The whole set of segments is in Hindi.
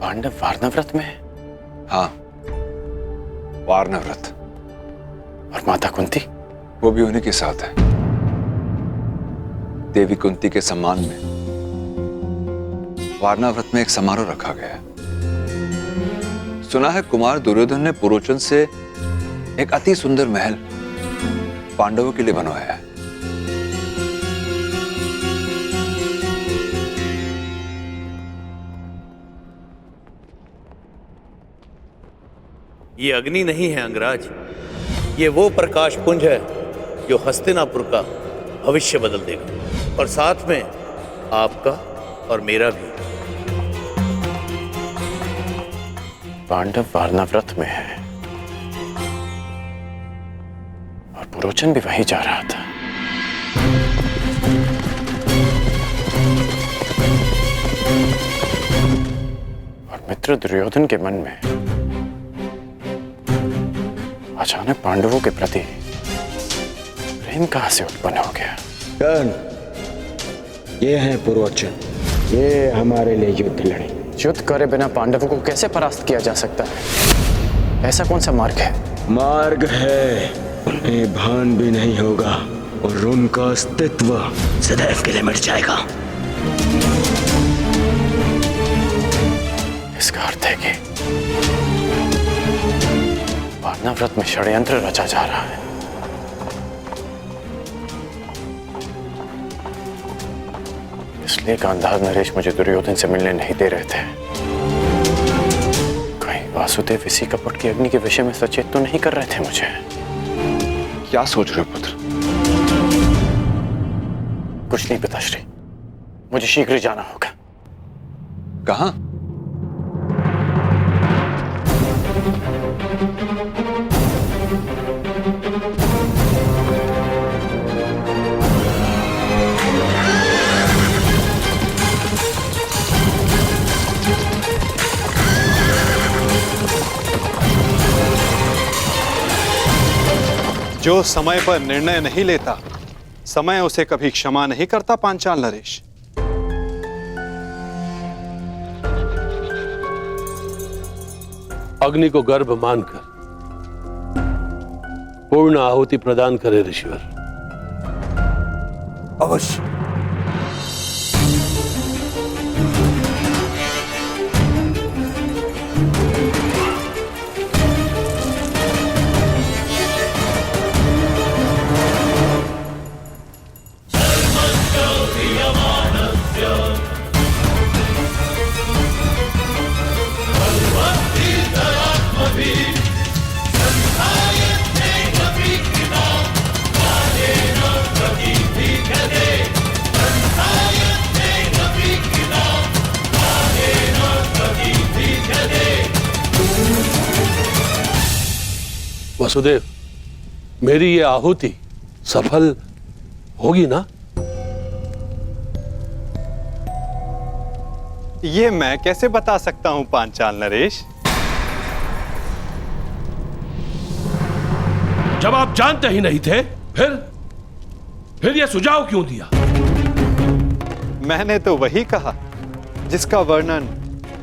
पांडव वारनाव्रत में है? हाँ, वारनाव्रत। और माता कुंती? वो भी उन्हीं के साथ है। देवी कुंती के सम्मान में वारनाव्रत में एक समारोह रखा गया है। सुना है कुमार दुर्योधन ने पुरोचन से एक अति सुंदर महल पांडवों के लिए बनवाया है। ये अग्नि नहीं है अंगराज, ये वो प्रकाश पुंज है जो हस्तिनापुर का भविष्य बदल देगा, और साथ में आपका और मेरा भी। पांडव वारनाव्रत में है और पुरोचन भी वहीं जा रहा था। और मित्र दुर्योधन के मन में अचानक पांडवों के प्रति प्रेम कहां से उत्पन्न हो गया? कर्ण, ये हैं पुरोचन, ये हमारे लिए युद्ध लड़े। युद्ध करे बिना पांडवों को कैसे परास्त किया जा सकता है? ऐसा कौन सा मार्ग है? मार्ग है, उन्हें भान भी नहीं होगा और उनका अस्तित्व सदैव के लिए मिट जाएगा। इसका अर्थ है कि वारनाव्रत में षड्यंत्र रचा जा रहा है। इसलिए गांधार नरेश मुझे दुर्योधन से मिलने नहीं दे रहे थे। कहीं वासुदेव इसी कपट की अग्नि के विषय में सचेत तो नहीं कर रहे थे मुझे? क्या सोच रहे हो पुत्र? कुछ नहीं पिताश्री, मुझे शीघ्र जाना होगा। कहां? जो समय पर निर्णय नहीं लेता, समय उसे कभी क्षमा नहीं करता पांचाल नरेश। अग्नि को गर्भ मानकर पूर्ण आहुति प्रदान करे ऋषिवर। अवश्य। वसुदेव, मेरी ये आहुति सफल होगी ना? ये मैं कैसे बता सकता हूं पांचाल नरेश? जब आप जानते ही नहीं थे, फिर ये सुझाव क्यों दिया? मैंने तो वही कहा जिसका वर्णन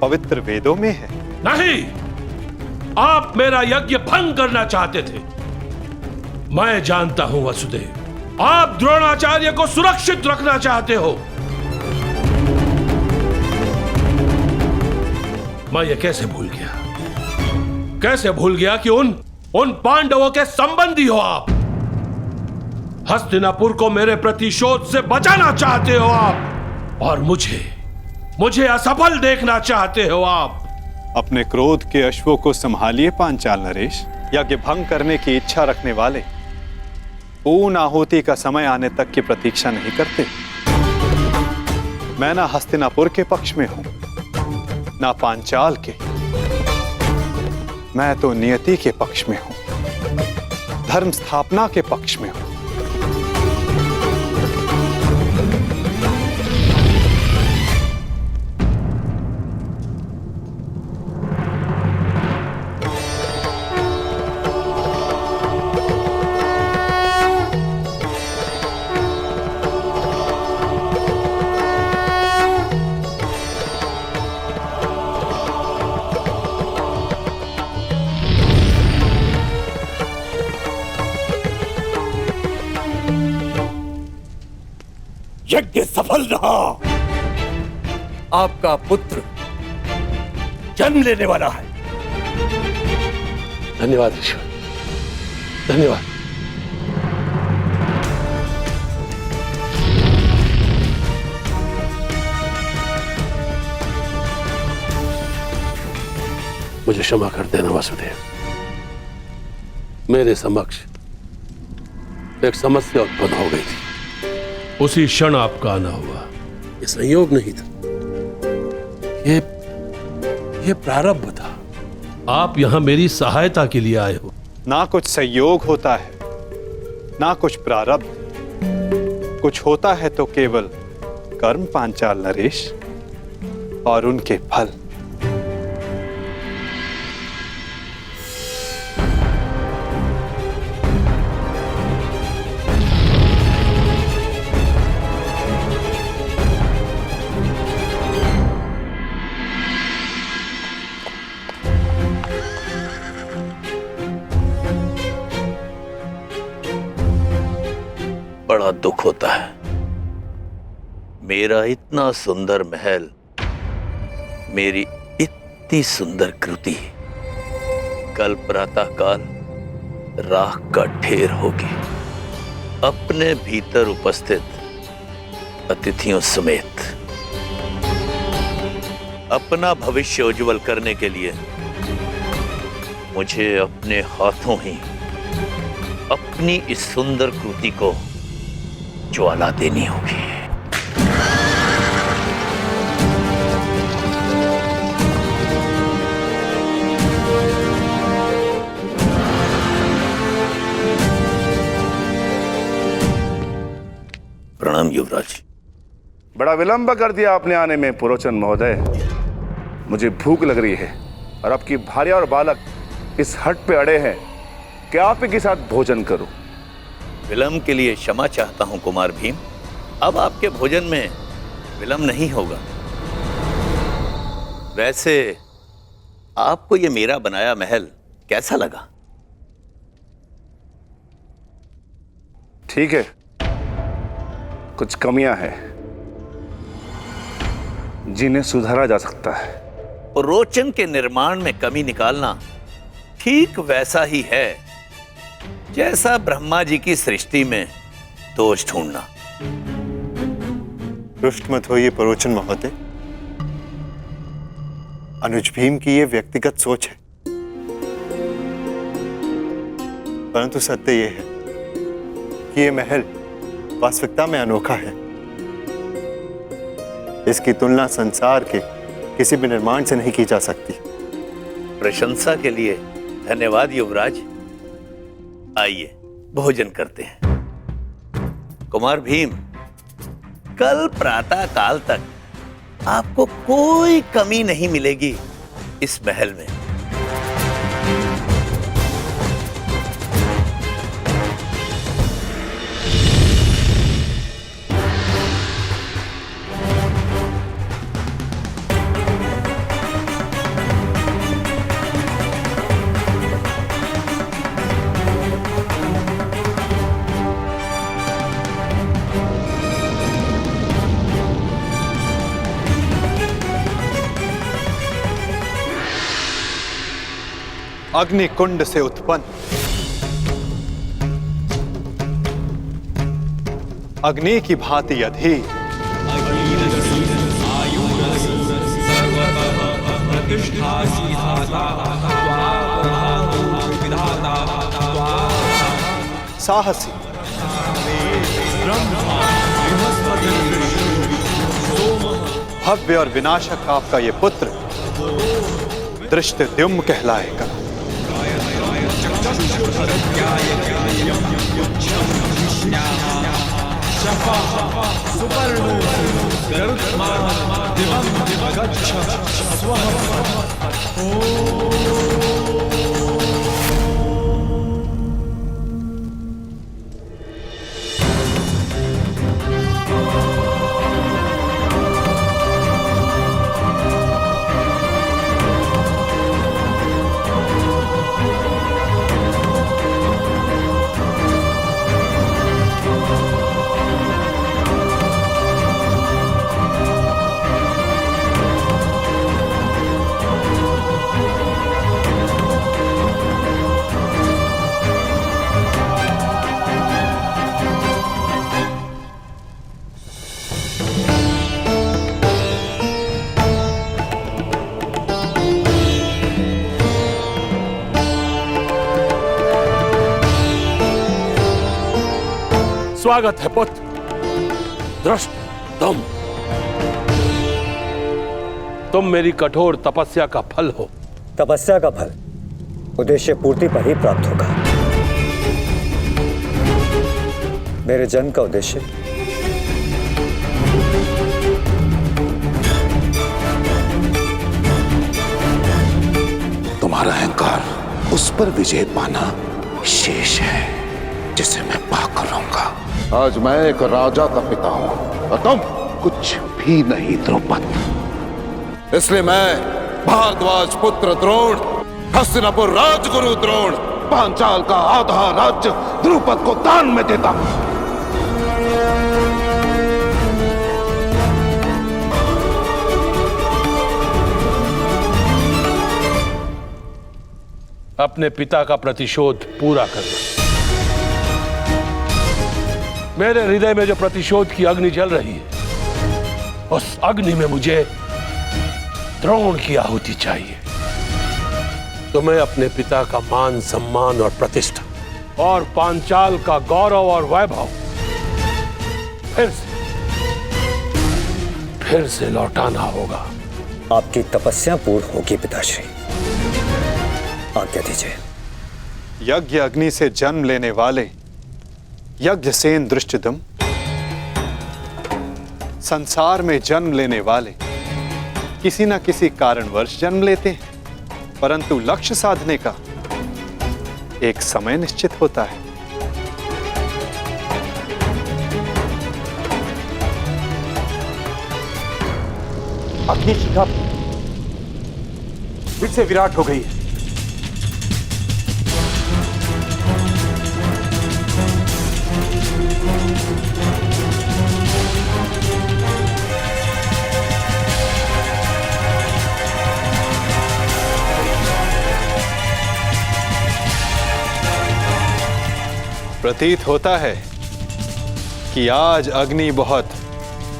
पवित्र वेदों में है। नहीं, आप मेरा यज्ञ भंग करना चाहते थे। मैं जानता हूं वसुदेव, आप द्रोणाचार्य को सुरक्षित रखना चाहते हो। मैं ये कैसे भूल गया कि उन पांडवों के संबंधी हो आप। हस्तिनापुर को मेरे प्रतिशोध से बचाना चाहते हो आप, और मुझे असफल देखना चाहते हो आप। अपने क्रोध के अश्वों को संभालिए पांचाल नरेश। यज्ञ भंग करने की इच्छा रखने वाले पूर्ण आहुति का समय आने तक की प्रतीक्षा नहीं करते। मैं ना हस्तिनापुर के पक्ष में हूं, ना पांचाल के। मैं तो नियति के पक्ष में हूं, धर्म स्थापना के पक्ष में हूं। यज्ञ सफल रहा। आपका पुत्र जन्म लेने वाला है। धन्यवाद ईश्वर, धन्यवाद। मुझे क्षमा कर देना वासुदेव, मेरे समक्ष एक समस्या उत्पन्न हो गई थी। उसी क्षण आपका आना हुआ। ये संयोग नहीं था, ये प्रारब्ध था। आप यहां मेरी सहायता के लिए आए हो। ना कुछ संयोग होता है, ना कुछ प्रारब्ध। कुछ होता है तो केवल कर्म पांचाल नरेश, और उनके फल। बड़ा दुख होता है। मेरा इतना सुंदर महल, मेरी इतनी सुंदर कृति कल प्रातःकाल राख का ढेर होगी, अपने भीतर उपस्थित अतिथियों समेत। अपना भविष्य उज्जवल करने के लिए मुझे अपने हाथों ही अपनी इस सुंदर कृति को ज्वाला देनी होगी। प्रणाम युवराज। बड़ा विलंब कर दिया आपने आने में पुरोचन महोदय। मुझे भूख लग रही है और आपकी भार्या और बालक इस हट पे अड़े हैं कि आप ही के साथ भोजन करूं। विलंब के लिए क्षमा चाहता हूं कुमार भीम। अब आपके भोजन में विलंब नहीं होगा। वैसे आपको ये मेरा बनाया महल कैसा लगा? ठीक है, कुछ कमियां हैं जिन्हें सुधारा जा सकता है। रोचन के निर्माण में कमी निकालना ठीक वैसा ही है जैसा ब्रह्मा जी की सृष्टि में दोष ढूंढना। रुष्ट मत होइए परोचन महोदय। अनुज भीम की ये व्यक्तिगत सोच है, परंतु सत्य ये है कि ये महल वास्तविकता में अनोखा है। इसकी तुलना संसार के किसी भी निर्माण से नहीं की जा सकती। प्रशंसा के लिए धन्यवाद युवराज। आइए भोजन करते हैं। कुमार भीम, कल प्रातः काल तक आपको कोई कमी नहीं मिलेगी इस महल में। अग्नि कुंड से उत्पन्न अग्नि की भांति अधीर, साहसी, भव्य और विनाशक आपका ये पुत्र धृष्टद्युम्न कहलाएगा। स्वागत है पुत्र। दृष्ट तुम मेरी कठोर तपस्या का फल हो। तपस्या का फल उद्देश्य पूर्ति पर ही प्राप्त होगा। मेरे जन्म का उद्देश्य तुम्हारा अहंकार, उस पर विजय पाना शेष है जिसे मैं पाकर रहूंगा। आज मैं एक राजा का पिता हूं और तुम कुछ भी नहीं द्रौपद। इसलिए मैं भारद्वाज पुत्र द्रोण, हस्तिनापुर राजगुरु द्रोण, पांचाल का आधा राज्य द्रुपद को दान में देता हूं। अपने पिता का प्रतिशोध पूरा करना। मेरे हृदय में जो प्रतिशोध की अग्नि जल रही है, उस अग्नि में मुझे द्रोण की आहुति चाहिए। तुम्हें अपने पिता का मान सम्मान और प्रतिष्ठा और पांचाल का गौरव और वैभव फिर से लौटाना होगा। आपकी तपस्या पूर्ण होगी पिताश्री, आज्ञा दीजिए। यज्ञ अग्नि से जन्म लेने वाले यज्ञसेन दृष्टद्युम्न, संसार में जन्म लेने वाले किसी न किसी कारणवश जन्म लेते हैं, परंतु लक्ष्य साधने का एक समय निश्चित होता है। अग्नि शिखा फिर से विराट हो गई है। प्रतीत होता है कि आज अग्नि बहुत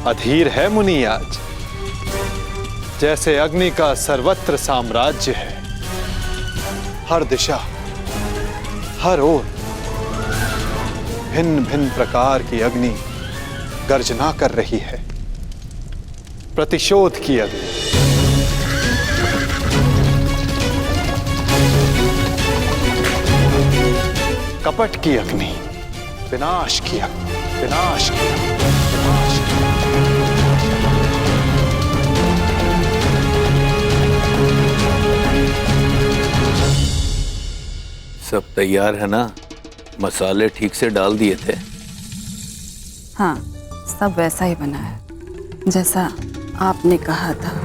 अधीर है मुनि। आज जैसे अग्नि का सर्वत्र साम्राज्य है, हर दिशा हर ओर भिन्न भिन्न प्रकार की अग्नि गर्जना कर रही है। प्रतिशोध की अग्नि, कपट की अग्नि, विनाश की अग्नि, विनाश की अग्नि, विनाश की सब तैयार है ना? मसाले ठीक से डाल दिए थे? हाँ, सब वैसा ही बना है जैसा आपने कहा था।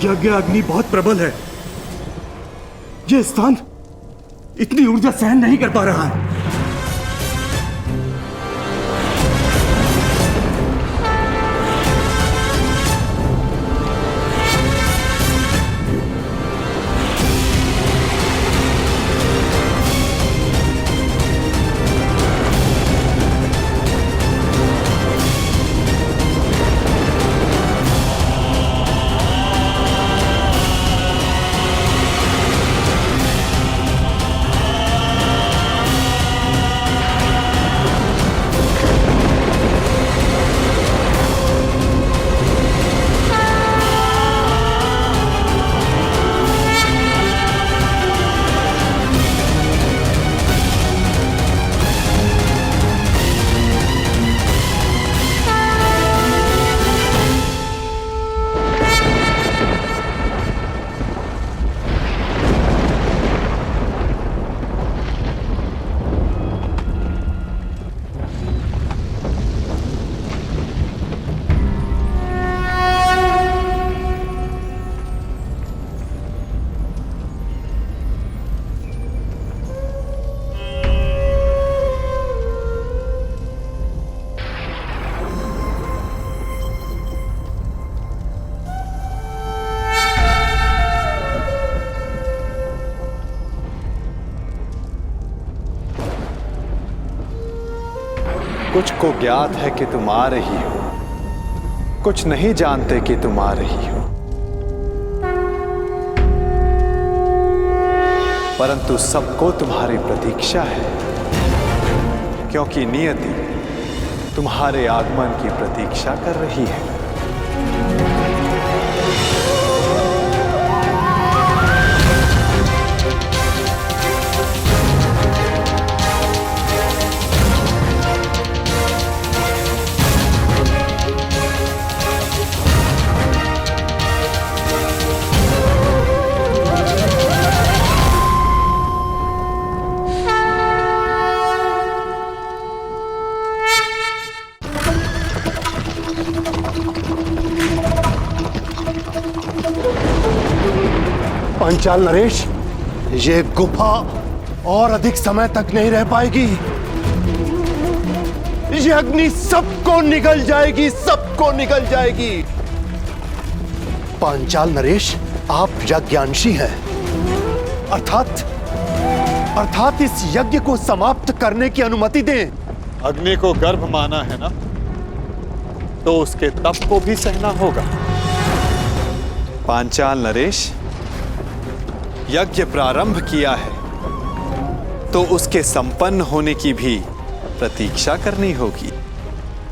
यज्ञ अग्नि बहुत प्रबल है। यह स्थान इतनी ऊर्जा सहन नहीं कर पा रहा है। कुछ को ज्ञात है कि तुम आ रही हो, कुछ नहीं जानते कि तुम आ रही हो। परंतु सबको तुम्हारी प्रतीक्षा है, क्योंकि नियति तुम्हारे आगमन की प्रतीक्षा कर रही है। पांचाल नरेश, ये गुफा और अधिक समय तक नहीं रह पाएगी। ये अग्नि सबको निगल जाएगी, सबको निगल जाएगी। पांचाल नरेश, आप यज्ञांशी हैं, अर्थात इस यज्ञ को समाप्त करने की अनुमति दें। अग्नि को गर्भ माना है ना, तो उसके तप को भी सहना होगा। पांचाल नरेश, यज्ञ प्रारंभ किया है तो उसके संपन्न होने की भी प्रतीक्षा करनी होगी।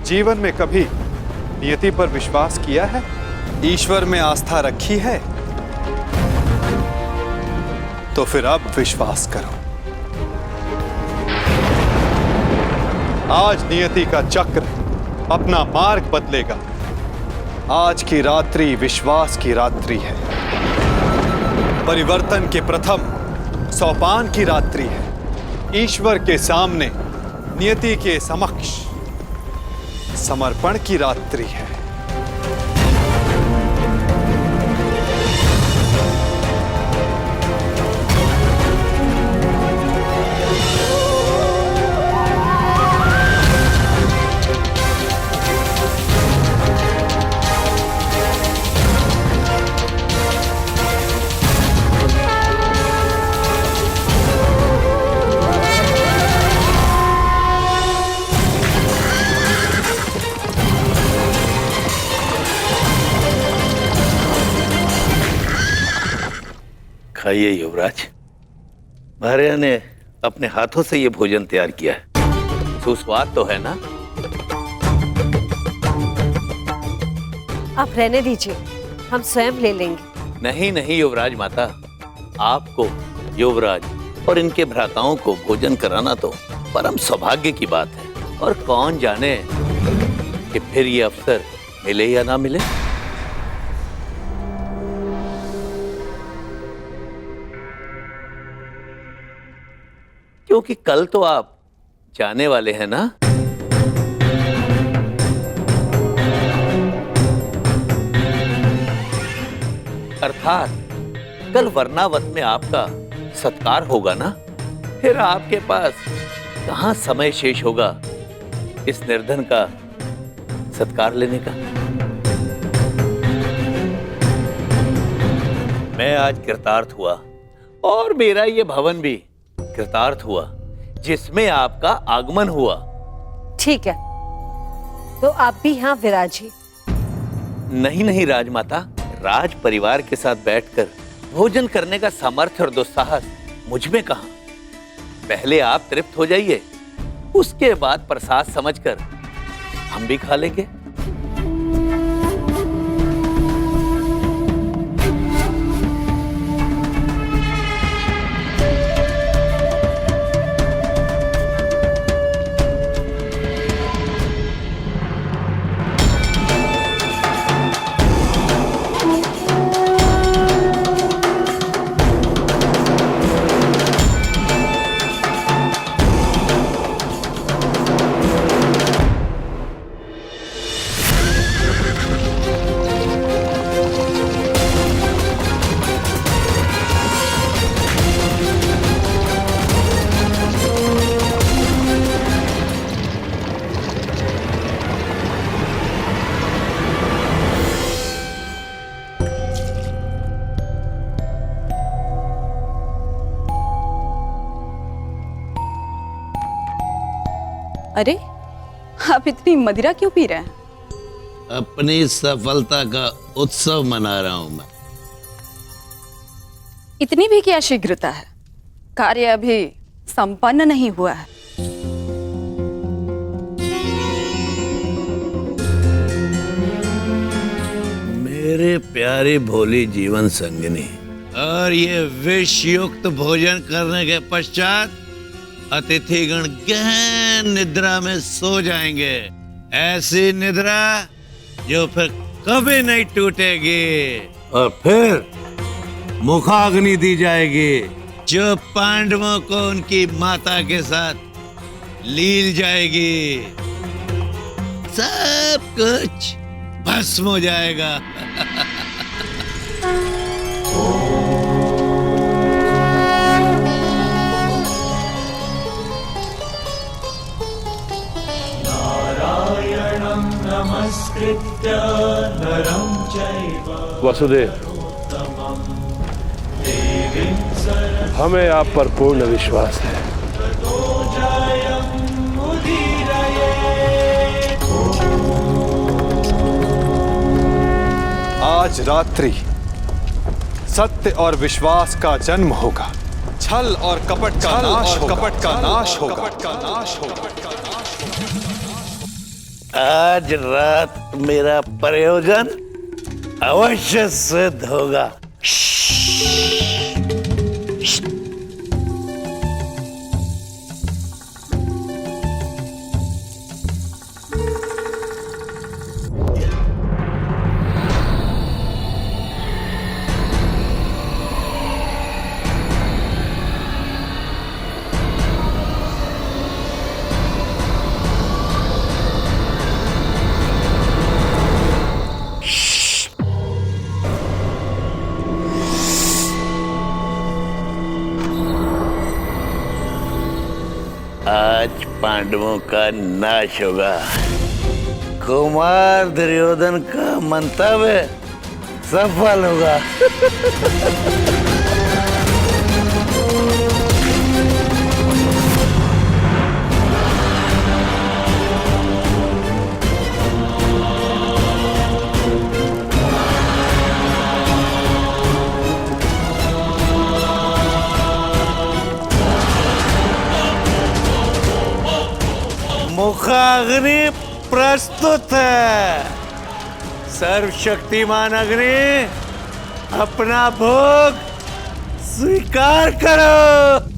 जीवन में कभी नियति पर विश्वास किया है? ईश्वर में आस्था रखी है? तो फिर अब विश्वास करो। आज नियति का चक्र अपना मार्ग बदलेगा। आज की रात्रि विश्वास की रात्रि है, परिवर्तन के प्रथम सोपान की रात्रि है। ईश्वर के सामने नियति के समक्ष समर्पण की रात्रि है। खाइए युवराज, भार्या ने अपने हाथों से ये भोजन तैयार किया है। सुस्वाद तो है ना? आप रहने दीजिए, हम स्वयं ले लेंगे। नहीं नहीं युवराज माता, आपको, युवराज और इनके भ्राताओं को भोजन कराना तो परम सौभाग्य की बात है। और कौन जाने कि फिर ये अवसर मिले या ना मिले। क्योंकि कल तो आप जाने वाले हैं ना? अर्थात कल वर्णावत में आपका सत्कार होगा ना? फिर आपके पास कहां समय शेष होगा इस निर्धन का सत्कार लेने का। मैं आज कृतार्थ हुआ और मेरा ये भवन भी कृतार्थ हुआ जिसमें आपका आगमन हुआ। ठीक है, तो आप भी यहाँ विराजिए। नहीं नहीं राजमाता, राज परिवार के साथ बैठकर भोजन करने का सामर्थ्य और दुस्साहस मुझ में कहां। पहले आप तृप्त हो जाइए, उसके बाद प्रसाद समझकर हम भी खा लेंगे। अरे, आप इतनी मदिरा क्यों पी रहे हैं? अपनी सफलता का उत्सव मना रहा हूं मैं। इतनी भी क्या शीघ्रता है? कार्य अभी संपन्न नहीं हुआ है। मेरे प्यारे भोली जीवन संगिनी, और ये विष युक्त भोजन करने के पश्चात अतिथिगण गहन निद्रा में सो जाएंगे। ऐसी निद्रा जो फिर कभी नहीं टूटेगी, और फिर मुखाग्नि दी जाएगी जो पांडवों को उनकी माता के साथ लील जाएगी। सब कुछ भस्म हो जाएगा। वसुदेव, हमें आप पर पूर्ण विश्वास है। आज रात्रि सत्य और विश्वास का जन्म होगा। छल और कपट का नाश होगा। कपट का नाश होगा। आज रात मेरा प्रयोजन अवश्य सिद्ध होगा। आज पांडवों का नाश होगा। कुमार दुर्योधन का मंतव्य सफल होगा। मुखाग्नि प्रस्तुत है। सर्वशक्तिमान अग्नि, अपना भोग स्वीकार करो।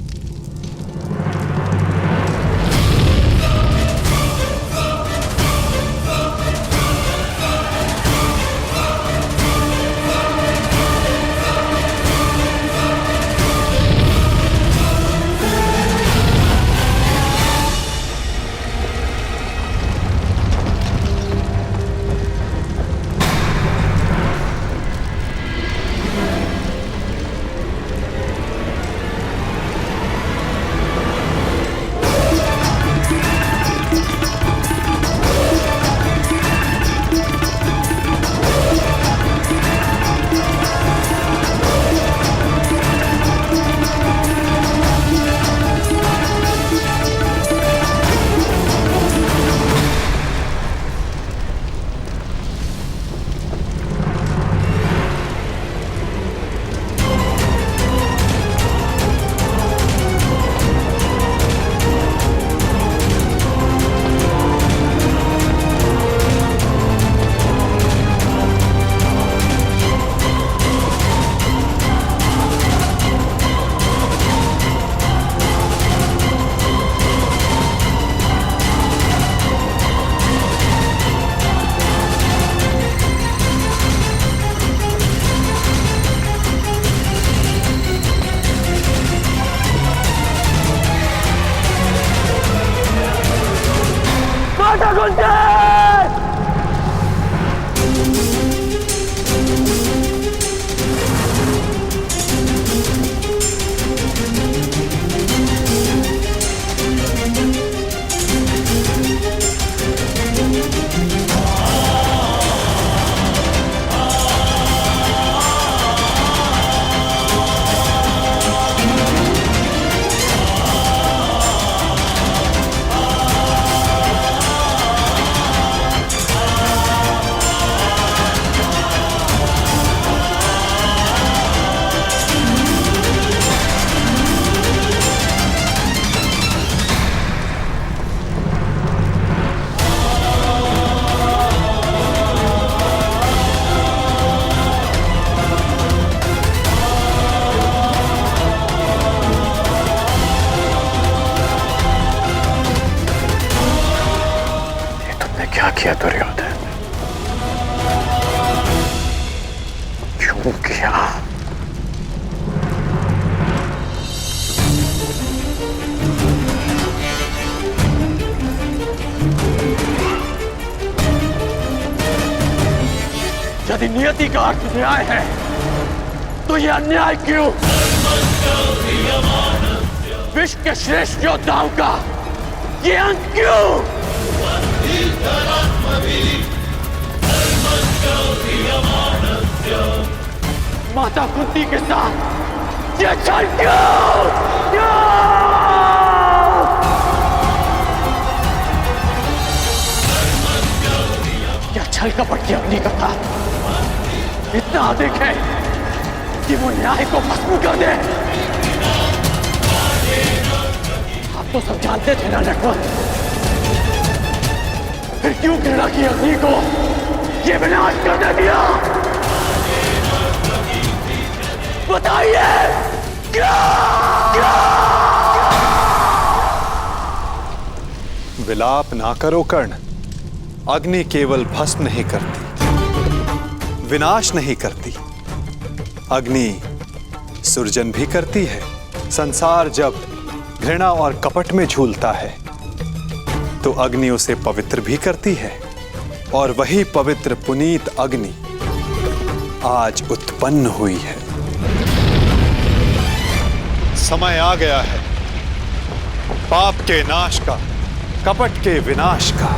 क्या किया दुर्योधन? क्यों किया? यदि नियति का अर्थ न्याय है तो यह अन्याय क्यों? विश्व के श्रेष्ठ योद्धाओं का ये अंत क्यों? माता कुंती के साथ ये छल क्यों? यह छल कपट की अग्नि का था इतना अधिक है कि वो न्याय को भस्म कर दे। आप तो सब जानते थे ना नटवर, फिर क्यों घृणा की अग्नि को ये विनाश करने दिया? बताइए क्या? विलाप ना करो कर्ण। अग्नि केवल भस्म नहीं करती, विनाश नहीं करती, अग्नि सृजन भी करती है। संसार जब घृणा और कपट में झूलता है तो अग्नि उसे पवित्र भी करती है, और वही पवित्र पुनीत अग्नि आज उत्पन्न हुई है। समय आ गया है पाप के नाश का, कपट के विनाश का।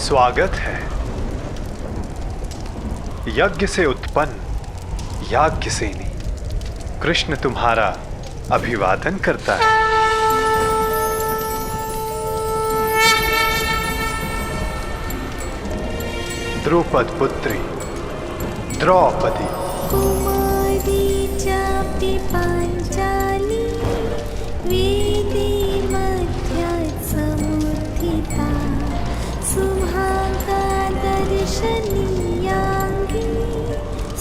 स्वागत है यज्ञ से उत्पन्न याज्ञसेनी। कृष्ण तुम्हारा अभिवादन करता है। द्रुपद पुत्री द्रौपदी। कुमारी चापी पांचाली वेदी मध्य समुत्थिता सुहागा दर्शनीयांगी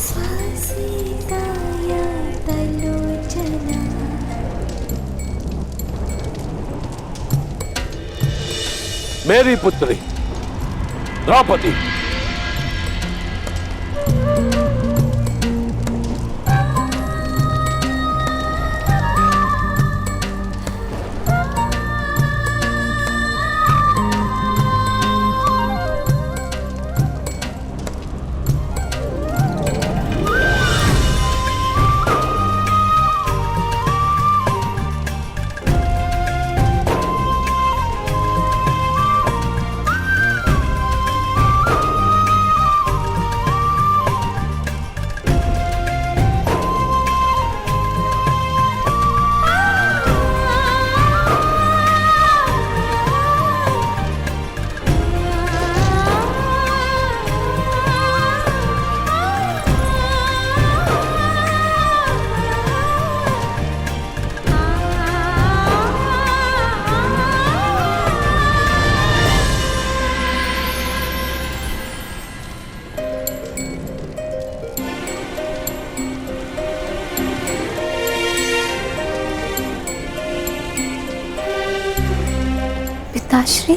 स्वासिकाया तलोचना। मेरी पुत्री द्रौपदी, पिताश्री।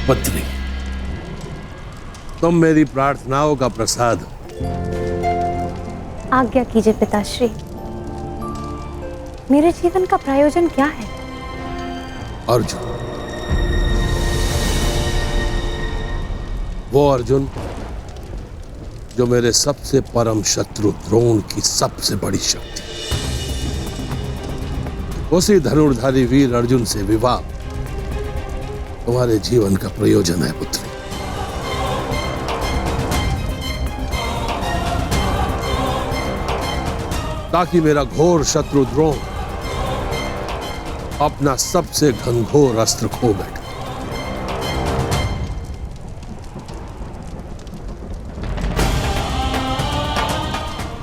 पत्नी, तुम मेरी प्रार्थनाओं का प्रसाद हो। आज्ञा कीजिए पिताश्री, मेरे जीवन का प्रयोजन क्या है? अर्जुन, वो अर्जुन जो मेरे सबसे परम शत्रु द्रोण की सबसे बड़ी शक्ति, उसी धनुर्धारी वीर अर्जुन से विवाह तुम्हारे जीवन का प्रयोजन है पुत्री। ताकि मेरा घोर शत्रु द्रोण अपना सबसे घनघोर अस्त्र खो बैठे।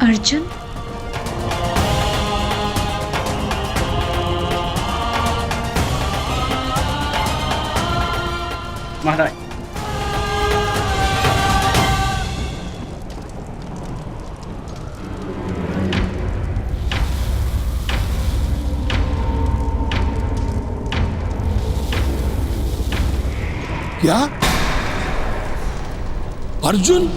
अर्जुन, महाराज, क्या अर्जुन?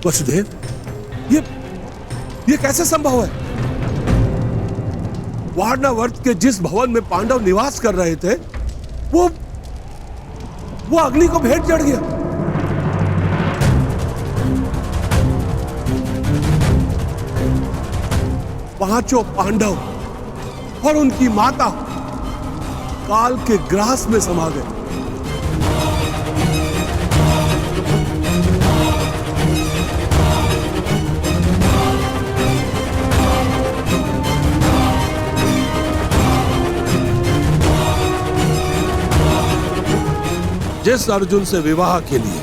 वसुदेव, ये कैसे संभव है? वारणावर्त के जिस भवन में पांडव निवास कर रहे थे वो अग्नि को भेंट चढ़ गया। पांचों पांडव और उनकी माता काल के ग्रास में समा गए। जिस अर्जुन से विवाह के लिए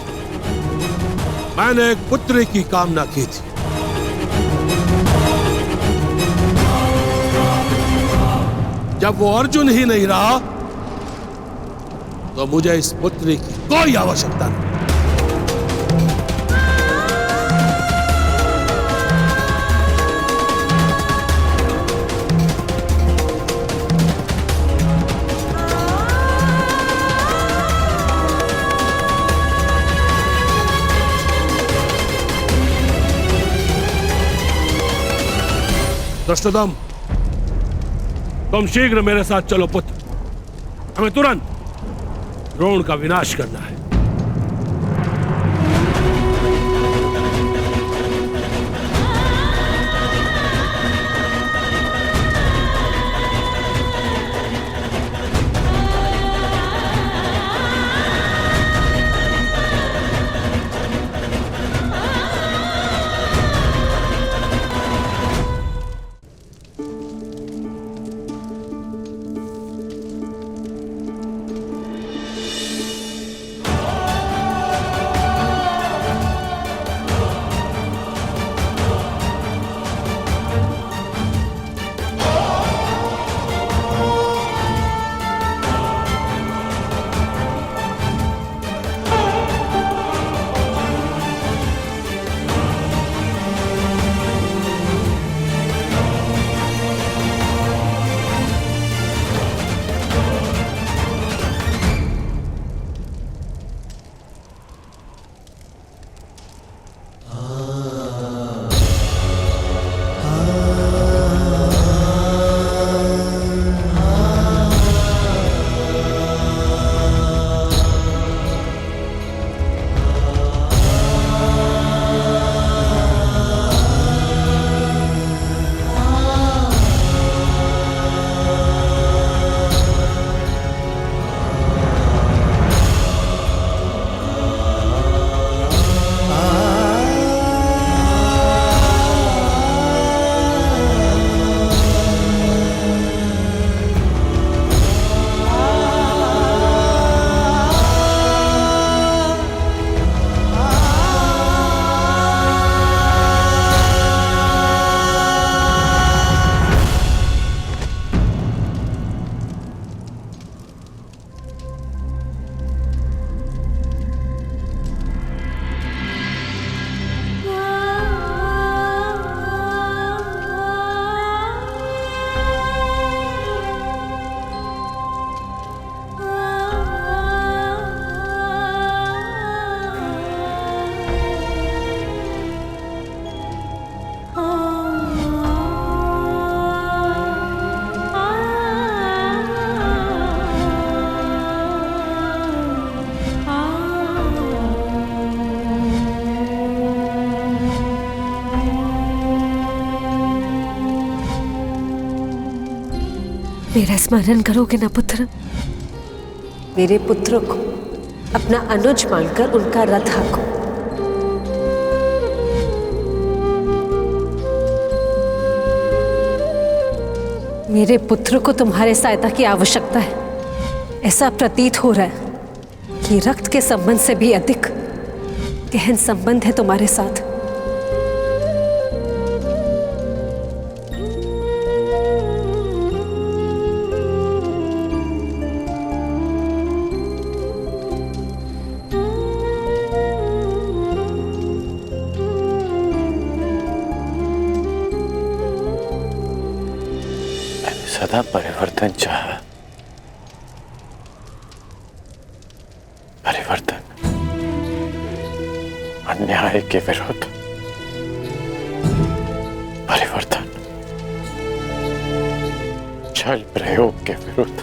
मैंने एक पुत्र की कामना की थी, जब वो अर्जुन ही नहीं रहा तो मुझे इस पुत्री की कोई आवश्यकता नहीं। दृष्टोद्युम्न, तुम शीघ्र मेरे साथ चलो पुत्र। हमें तुरंत द्रोण का विनाश करना है। मेरा स्मरण करोगे ना पुत्र? मेरे पुत्र को अपना अनुज मानकर उनका रथ हाँको। मेरे पुत्र को तुम्हारे सहायता की आवश्यकता है। ऐसा प्रतीत हो रहा है कि रक्त के संबंध से भी अधिक गहन संबंध है तुम्हारे साथ। सदा परिवर्तन चाहा, परिवर्तन अन्याय के विरुद्ध, परिवर्तन छल प्रयोग के विरुद्ध।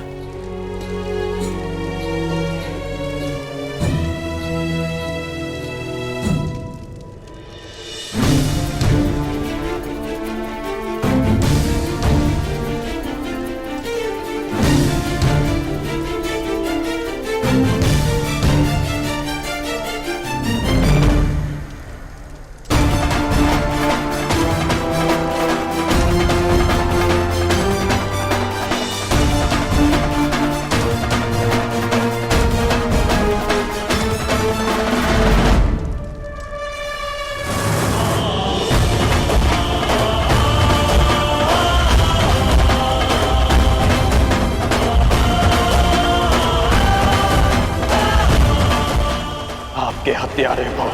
के हत्यारे को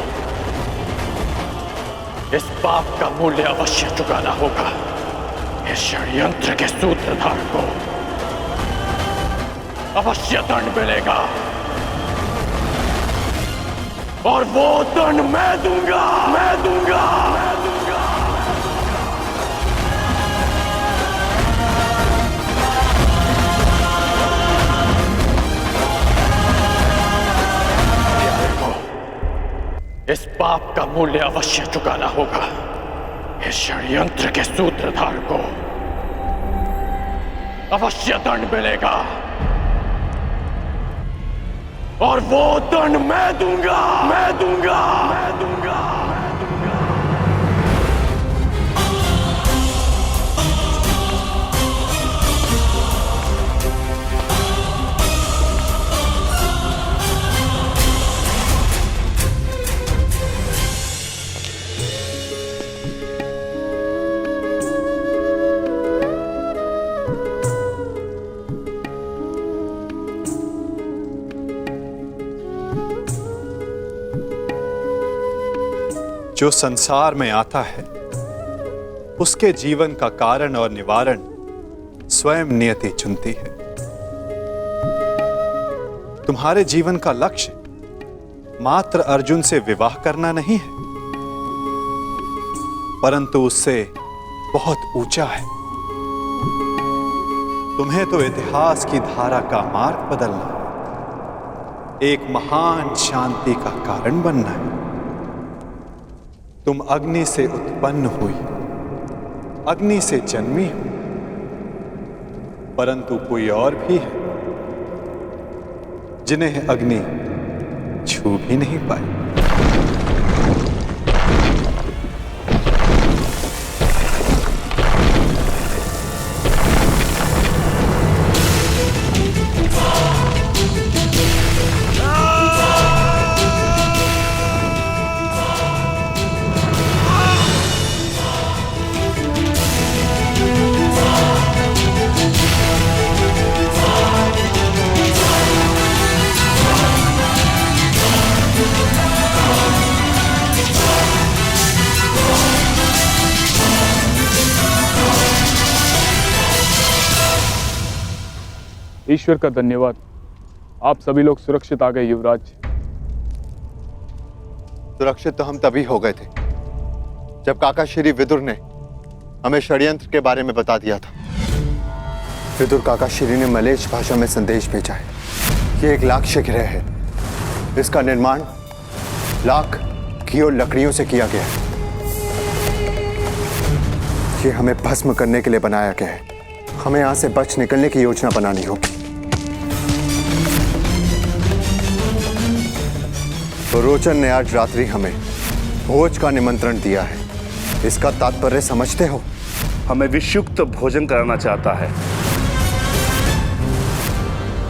इस पाप का मूल्य अवश्य चुकाना होगा। इस षड्यंत्र के सूत्रधार को अवश्य दंड मिलेगा और वो दंड मैं दूंगा, मैं दूंगा, मैं दूंगा। इस पाप का मूल्य अवश्य चुकाना होगा। इस षड्यंत्र के सूत्रधार को अवश्य दंड मिलेगा और वो दंड मैं दूंगा, मैं दूंगा, मैं दूंगा। जो संसार में आता है उसके जीवन का कारण और निवारण स्वयं नियति चुनती है। तुम्हारे जीवन का लक्ष्य मात्र अर्जुन से विवाह करना नहीं है, परंतु उससे बहुत ऊंचा है। तुम्हें तो इतिहास की धारा का मार्ग बदलना, एक महान शांति का कारण बनना है। तुम अग्नि से उत्पन्न हुई, अग्नि से जन्मी हो, परंतु कोई और भी है जिन्हें अग्नि छू भी नहीं पाई। ईश्वर का धन्यवाद, आप सभी लोग सुरक्षित आ गए युवराज। सुरक्षित तो हम तभी हो गए थे जब काका श्री विदुर ने हमें षड्यंत्र के बारे में बता दिया था। विदुर काका श्री ने मलेच्छ भाषा में संदेश भेजा है। ये एक लाक्ष्य गृह है। इसका निर्माण लाख घी और लकड़ियों से किया गया है। ये हमें भस्म करने के लिए बनाया गया है हमें यहां से बच निकलने की योजना बनानी होगी। पुरोचन ने आज रात्रि हमें भोज का निमंत्रण दिया है। इसका तात्पर्य समझते हो? हमें विषयुक्त भोजन कराना चाहता है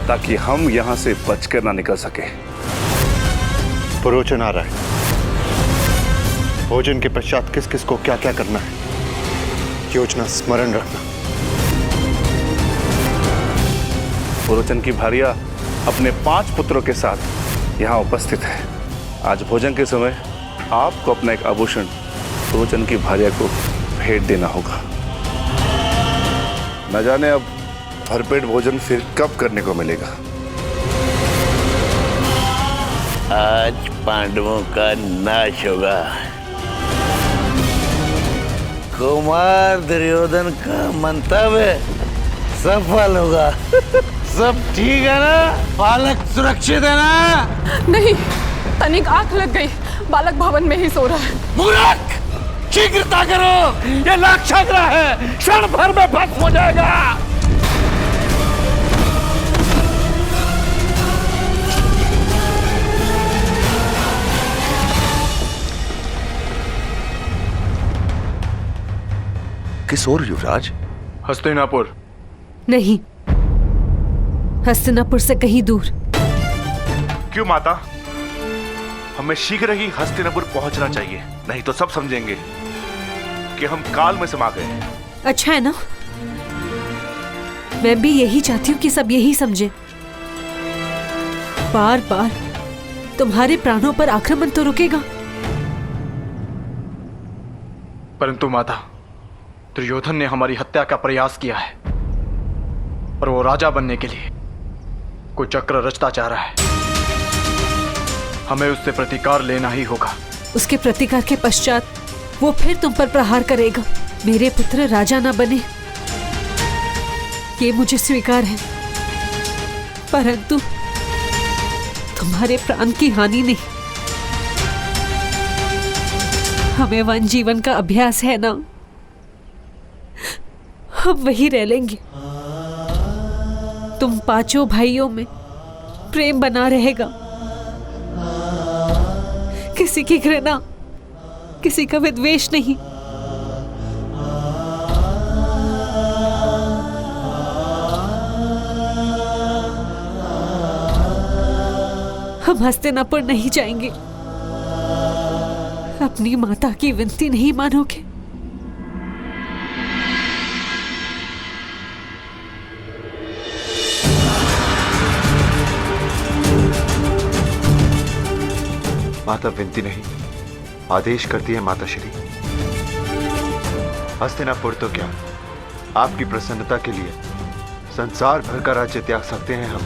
ताकि हम यहां से बचकर ना निकल सके। पुरोचन आ रहा है। भोजन के पश्चात किस किस को क्या क्या करना है, योजना स्मरण रखना। पुरोचन की भार्या अपने 5 पुत्रों के साथ यहाँ उपस्थित है। आज भोजन के समय आपको अपना एक आभूषण पुरोचन की भार्या को भेंट देना होगा। न जाने अब भरपेट भोजन फिर कब करने को मिलेगा। आज पांडवों का नाश होगा। कुमार दुर्योधन का मंतव्य सफल होगा। सब ठीक है ना? बालक सुरक्षित है ना? नहीं, तनिक आंख लग गई। बालक भवन में ही सो रहा है। मूर्ख! शीघ्रता करो, ये लाक्षाग्रह है, क्षण भर में भस्म हो जाएगा। किस ओर युवराज? हस्तिनापुर। नहीं, हस्तिनापुर से कहीं दूर। क्यों माता? हमें शीघ्र ही हस्तिनापुर पहुंचना चाहिए, नहीं तो सब समझेंगे कि हम काल में समा गए हैं। अच्छा है ना? मैं भी यही चाहती हूँ कि सब यही समझे। बार बार तुम्हारे प्राणों पर आक्रमण तो रुकेगा। परंतु माता, दुर्योधन ने हमारी हत्या का प्रयास किया है और वो राजा बनने के लिए कोई चक्र रचता चाह रहा है। हमें उससे प्रतिकार लेना ही होगा। उसके प्रतिकार के पश्चात वो फिर तुम पर प्रहार करेगा। मेरे पुत्र राजा ना बने, ये मुझे स्वीकार है, परंतु तुम्हारे प्राण की हानि नहीं। हमें वन जीवन का अभ्यास है ना, हम वही रह लेंगे। तुम 5 भाइयों में प्रेम बना रहेगा। किसी की घृणा, किसी का विद्वेष नहीं। हम हस्तिनापुर नहीं जाएंगे। अपनी माता की विनती नहीं मानोगे? माता विनती नहीं, आदेश करती है माता श्री। हस्तिनापुर तो क्या, आपकी प्रसन्नता के लिए संसार भर का राज्य त्याग सकते हैं हम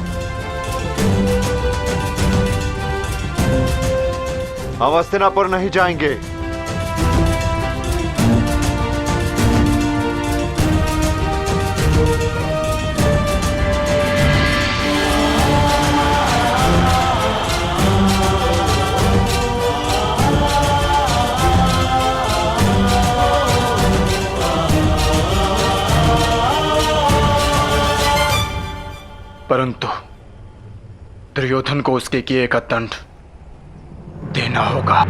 हस्तिनापुर नहीं जाएंगे। परंतु दुर्योधन को उसके किए का दंड देना होगा।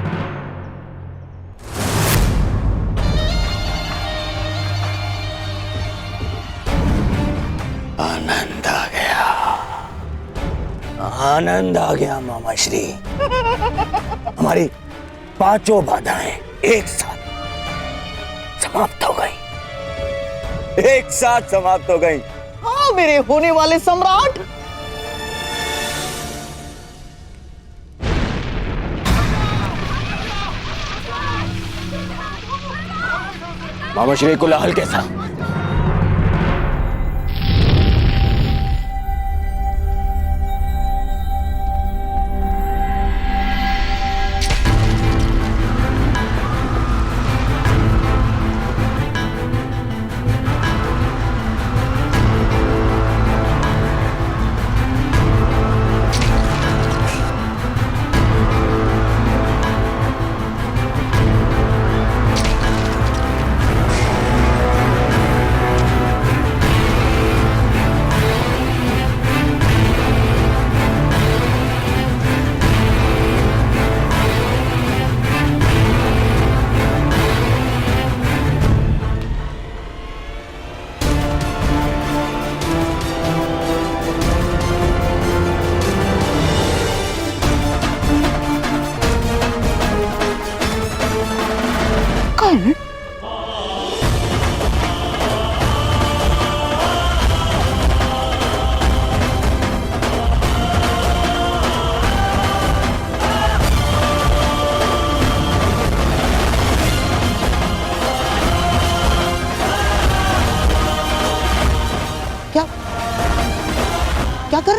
आनंद आ गया, आनंद आ गया मामा श्री। हमारी 5 बाधाएं एक साथ समाप्त हो गई, एक साथ समाप्त हो गई। हाँ मेरे होने वाले सम्राट। मामा श्री कोलाहल कैसा?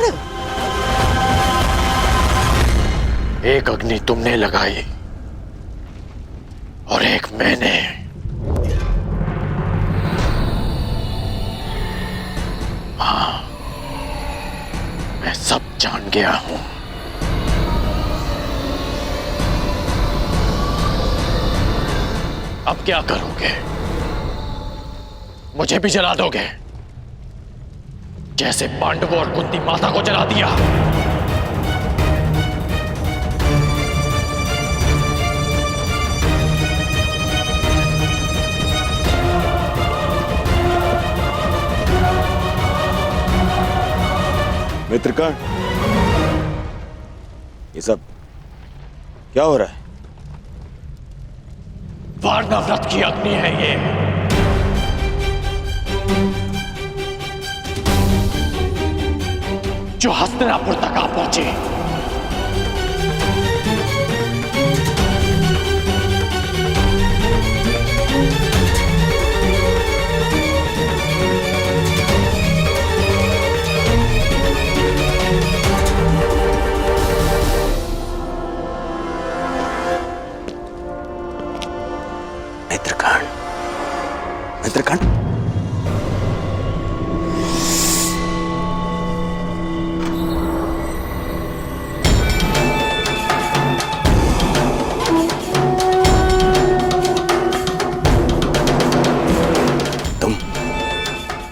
रहे हो? एक अग्नि तुमने लगाई और एक मैंने। हाँ, मैं सब जान गया हूं। अब क्या करोगे? मुझे भी जला दोगे जैसे पांडवों और कुंती माता को जला दिया? मित्रकण, ये सब क्या हो रहा है? वारणव्रत की अग्नि है ये। जो हस्तिनापुर तक आ पहुंचे। मित्रकण, मित्रकण, तुम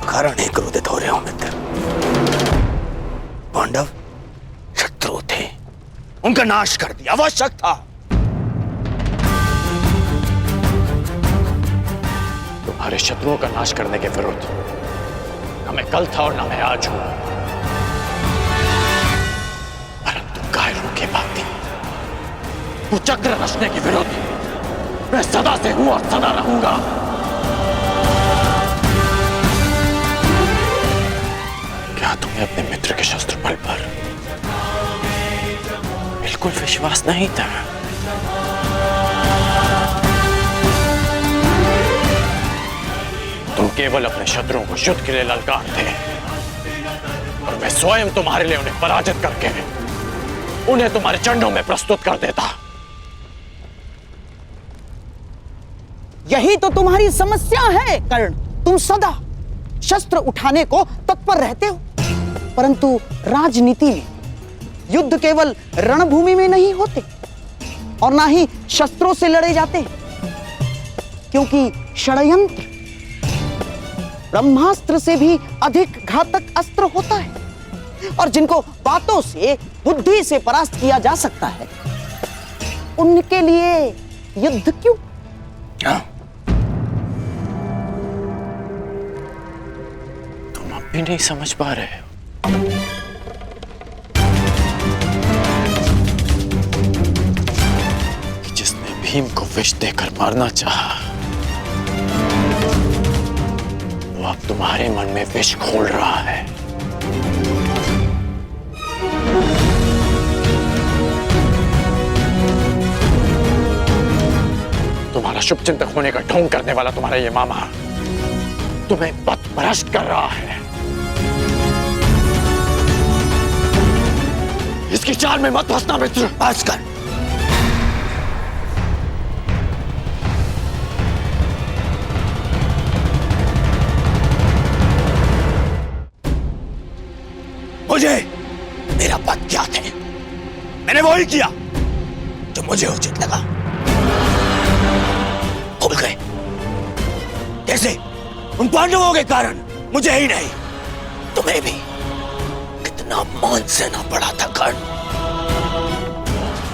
कारण ही क्रोधित हो रहे हो मित्र। पांडव शत्रु थे, उनका नाश कर दिया आवश्यक था। तुम्हारे शत्रुओं का नाश करने के विरुद्ध न मैं कल था और न मैं आज हूं, परंतु कायरों के भांति कुचक्र रचने के विरुद्ध मैं सदा से हूं और सदा रहूंगा। क्या तुम्हें अपने मित्र के शस्त्र बल पर बिल्कुल विश्वास नहीं था? तुम केवल अपने शत्रुओं को युद्ध के लिए ललकारते और मैं स्वयं तुम्हारे लिए उन्हें पराजित करके उन्हें तुम्हारे चरणों में प्रस्तुत कर देता। यही तो तुम्हारी समस्या है कर्ण। तुम सदा शस्त्र उठाने को तत्पर रहते हो, परंतु राजनीति में युद्ध केवल रणभूमि में नहीं होते और ना ही शस्त्रों से लड़े जाते, क्योंकि षड्यंत्र ब्रह्मास्त्र से भी अधिक घातक अस्त्र होता है और जिनको बातों से, बुद्धि से परास्त किया जा सकता है, उनके लिए युद्ध क्यों? तुम अब भी नहीं समझ पा रहे हो? कि जिसने भीम को विष देकर मारना चाहा, वो अब तुम्हारे मन में विष घोल रहा है। तुम्हारा शुभचिंतक होने का ढोंग करने वाला तुम्हारा ये मामा तुम्हें पथभ्रष्ट कर रहा है। इसकी चाल में मत फंसना मित्र। बस कर। मुझे मेरा पद क्या थे, मैंने वो ही किया जो मुझे उचित लगा। भूल गए कैसे उन पांडवों के कारण मुझे ही नहीं तुम्हें भी कितना मान सहना पड़ा था कर्ण।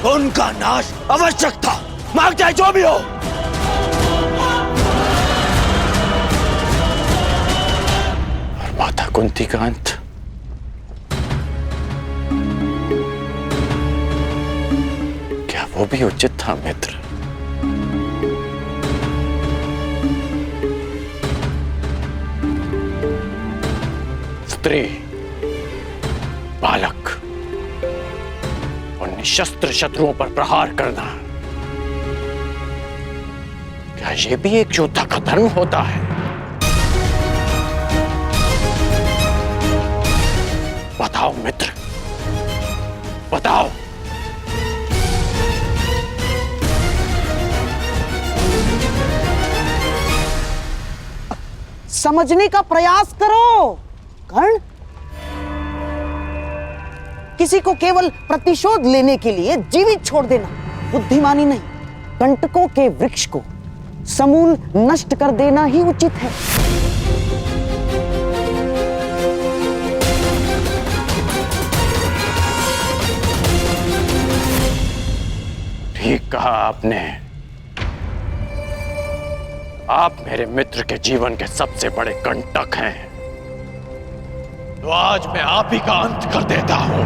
उनका नाश आवश्यक था, मांग चाहे जो भी हो। और माता कुंती का अंत क्या वो भी उचित था मित्र? स्त्री, बालक और निशस्त्र शत्रुओं पर प्रहार करना, क्या ये भी एक योद्धा का धर्म होता है? बताओ मित्र, बताओ। समझने का प्रयास करो कर्ण। किसी को केवल प्रतिशोध लेने के लिए जीवित छोड़ देना बुद्धिमानी नहीं, कंटकों के वृक्ष को समूल नष्ट कर देना ही उचित है। ठीक कहा आपने। आप मेरे मित्र के जीवन के सबसे बड़े कंटक हैं, तो आज मैं आप ही का अंत कर देता हूं।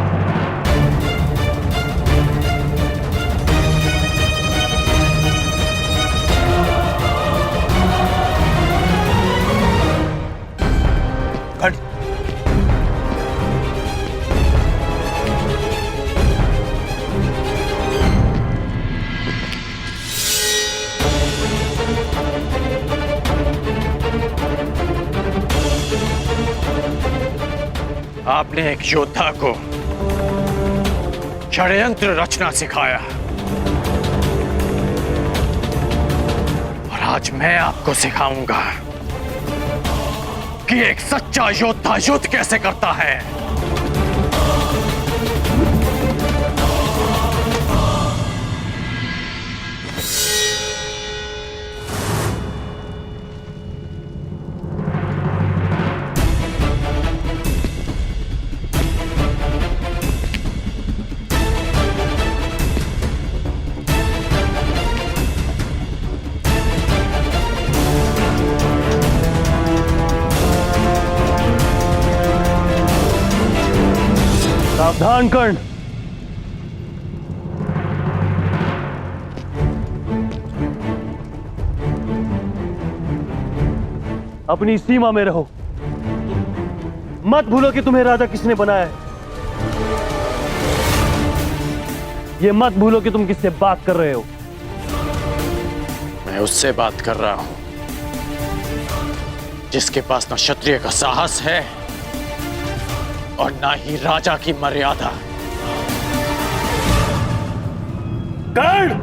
आपने एक योद्धा को षड्यंत्र रचना सिखाया और आज मैं आपको सिखाऊंगा कि एक सच्चा योद्धा युद्ध कैसे करता है। सावधान कर्ण। अपनी सीमा में रहो। मत भूलो कि तुम्हें राजा किसने बनाया है। ये मत भूलो कि तुम किससे बात कर रहे हो। मैं उससे बात कर रहा हूं जिसके पास ना क्षत्रिय का साहस है और ना ही राजा की मर्यादा। कर्ण!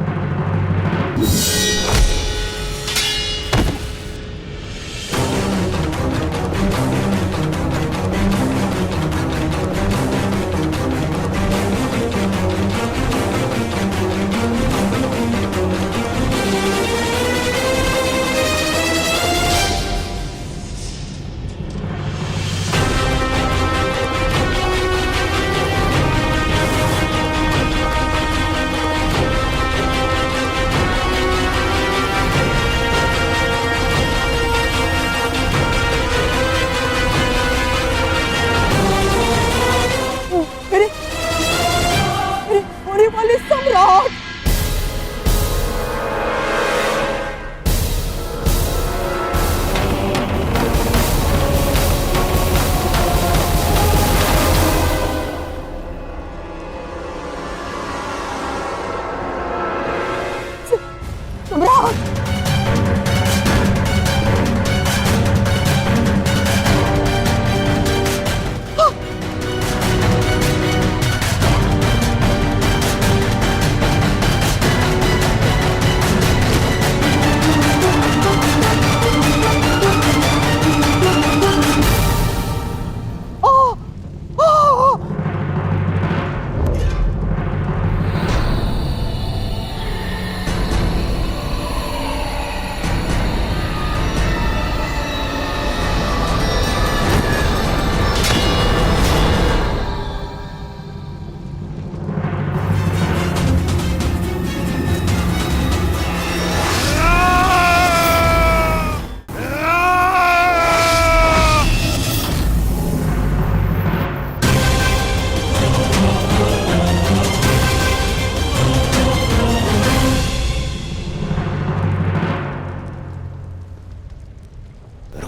सम्राट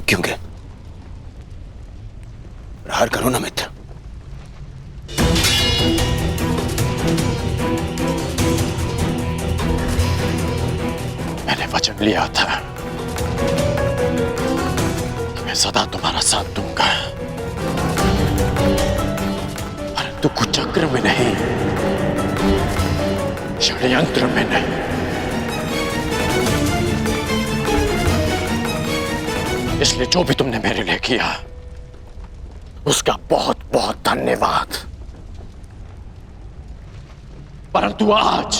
क्योंकि प्रहार करो ना मित्र। मैंने वचन लिया था कि मैं सदा तुम्हारा साथ दूंगा, परंतु कुचक्र में नहीं, षड्यंत्र में नहीं। इसलिए जो भी तुमने मेरे लिए किया उसका बहुत बहुत धन्यवाद। परंतु आज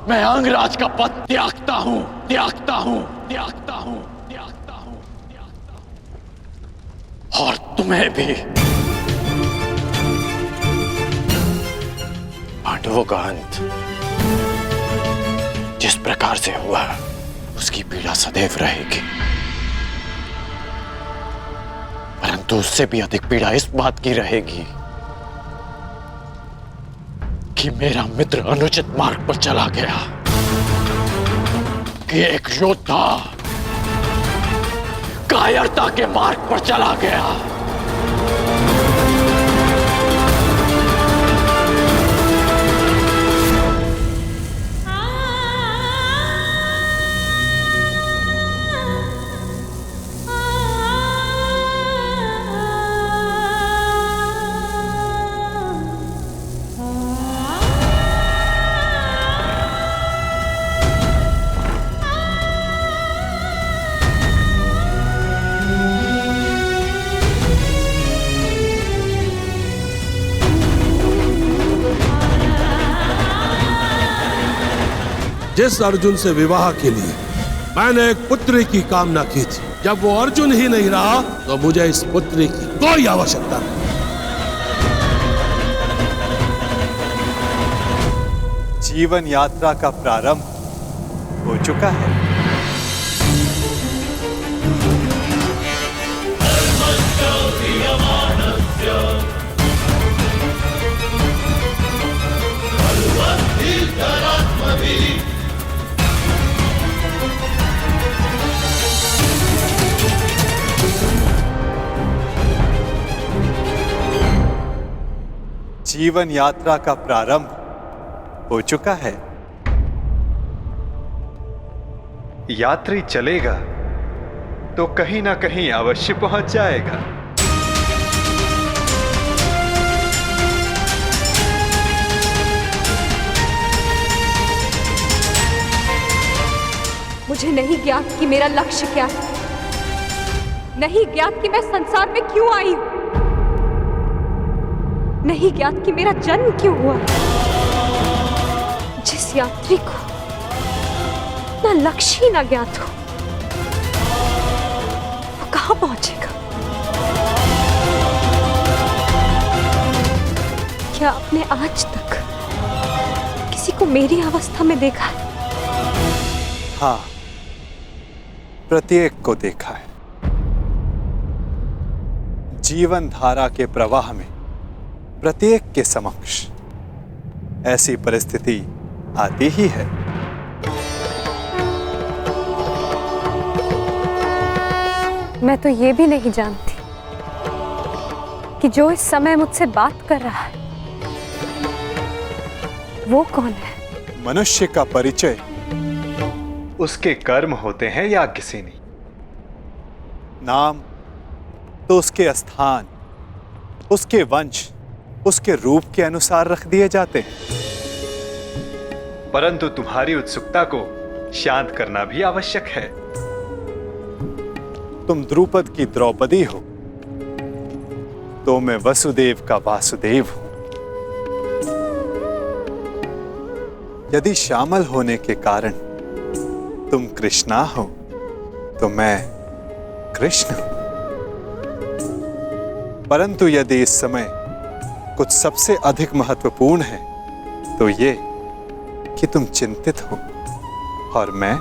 मैं अंगराज का पद त्यागता हूं, त्यागता हूं, त्यागता हूं, त्यागता हूं, त्यागता हूं। और तुम्हें भी। पांडवों का अंत जिस प्रकार से हुआ उसकी पीड़ा सदैव रहेगी, परंतु उससे भी अधिक पीड़ा इस बात की रहेगी कि मेरा मित्र अनुचित मार्ग पर चला गया, कि एक योद्धा कायरता के मार्ग पर चला गया। जिस अर्जुन से विवाह के लिए मैंने एक पुत्री की कामना की थी, जब वो अर्जुन ही नहीं रहा तो मुझे इस पुत्री की कोई आवश्यकता नहीं। जीवन यात्रा का प्रारंभ हो चुका है। जीवन यात्रा का प्रारंभ हो चुका है। यात्री चलेगा तो कहीं ना कहीं अवश्य पहुंच जाएगा। मुझे नहीं ज्ञात कि मेरा लक्ष्य क्या है, नहीं ज्ञात कि मैं संसार में क्यों आई हूं, नहीं ज्ञात कि मेरा जन्म क्यों हुआ। जिस यात्री को ना लक्ष्य ही ना ज्ञात हो, वो कहां पहुंचेगा? क्या आपने आज तक किसी को मेरी अवस्था में देखा है? हाँ, प्रत्येक को देखा है। जीवन धारा के प्रवाह में प्रत्येक के समक्ष ऐसी परिस्थिति आती ही है। मैं तो ये भी नहीं जानती कि जो इस समय मुझसे बात कर रहा है वो कौन है। मनुष्य का परिचय उसके कर्म होते हैं या किसी नहीं। नाम तो उसके स्थान, उसके वंश, उसके रूप के अनुसार रख दिए जाते हैं, परंतु तुम्हारी उत्सुकता को शांत करना भी आवश्यक है। तुम द्रुपद की द्रौपदी हो तो मैं वसुदेव का वासुदेव हूं। यदि शामल होने के कारण तुम कृष्णा हो तो मैं कृष्ण हूं। परंतु यदि इस समय कुछ सबसे अधिक महत्वपूर्ण है तो ये कि तुम चिंतित हो और मैं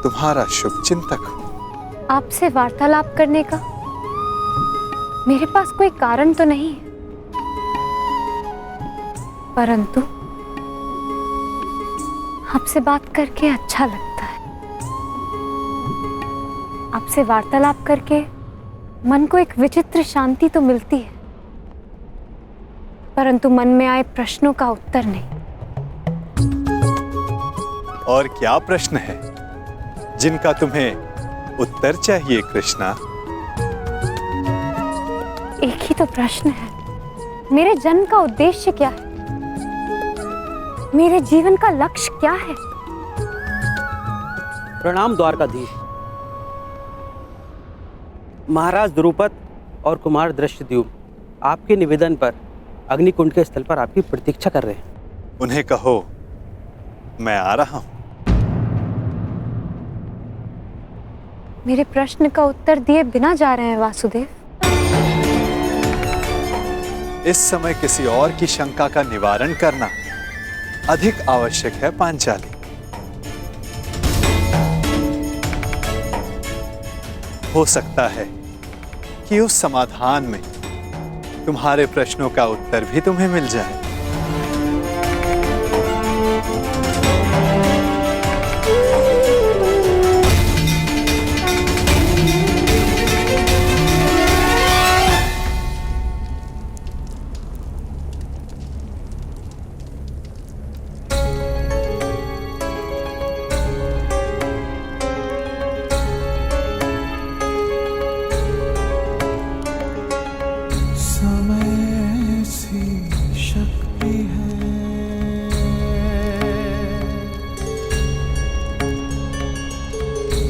तुम्हारा शुभ चिंतक हूं। आपसे वार्तालाप करने का मेरे पास कोई कारण तो नहीं है, परंतु आपसे बात करके अच्छा लगता है। आपसे वार्तालाप करके मन को एक विचित्र शांति तो मिलती है, परंतु मन में आए प्रश्नों का उत्तर नहीं। और क्या प्रश्न है जिनका तुम्हें उत्तर चाहिए कृष्णा? एक ही तो प्रश्न है, मेरे जन्म का उद्देश्य क्या है? मेरे जीवन का लक्ष्य क्या है? प्रणाम द्वारकाधीश। महाराज द्रुपद और कुमार दृष्टद्युम्न आपके निवेदन पर अग्निकुंड के स्थल पर आपकी प्रतीक्षा कर रहे हैं। उन्हें कहो मैं आ रहा हूं। मेरे प्रश्न का उत्तर दिए बिना जा रहे हैं वासुदेव। इस समय किसी और की शंका का निवारण करना अधिक आवश्यक है पांचाली। हो सकता है कि उस समाधान में तुम्हारे प्रश्नों का उत्तर भी तुम्हें मिल जाए।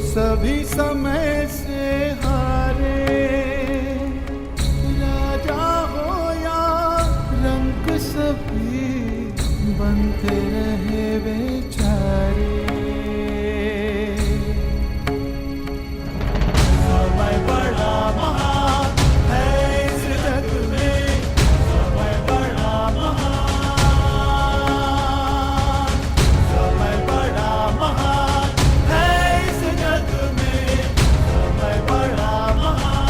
सभी समय से हारे, राजा हो या रंक सभी बनते रहे बेचारे। समय बड़ा महान है इस जग में, समय बड़ा महान, समय बड़ा महान है इस जग में, समय बड़ा महान।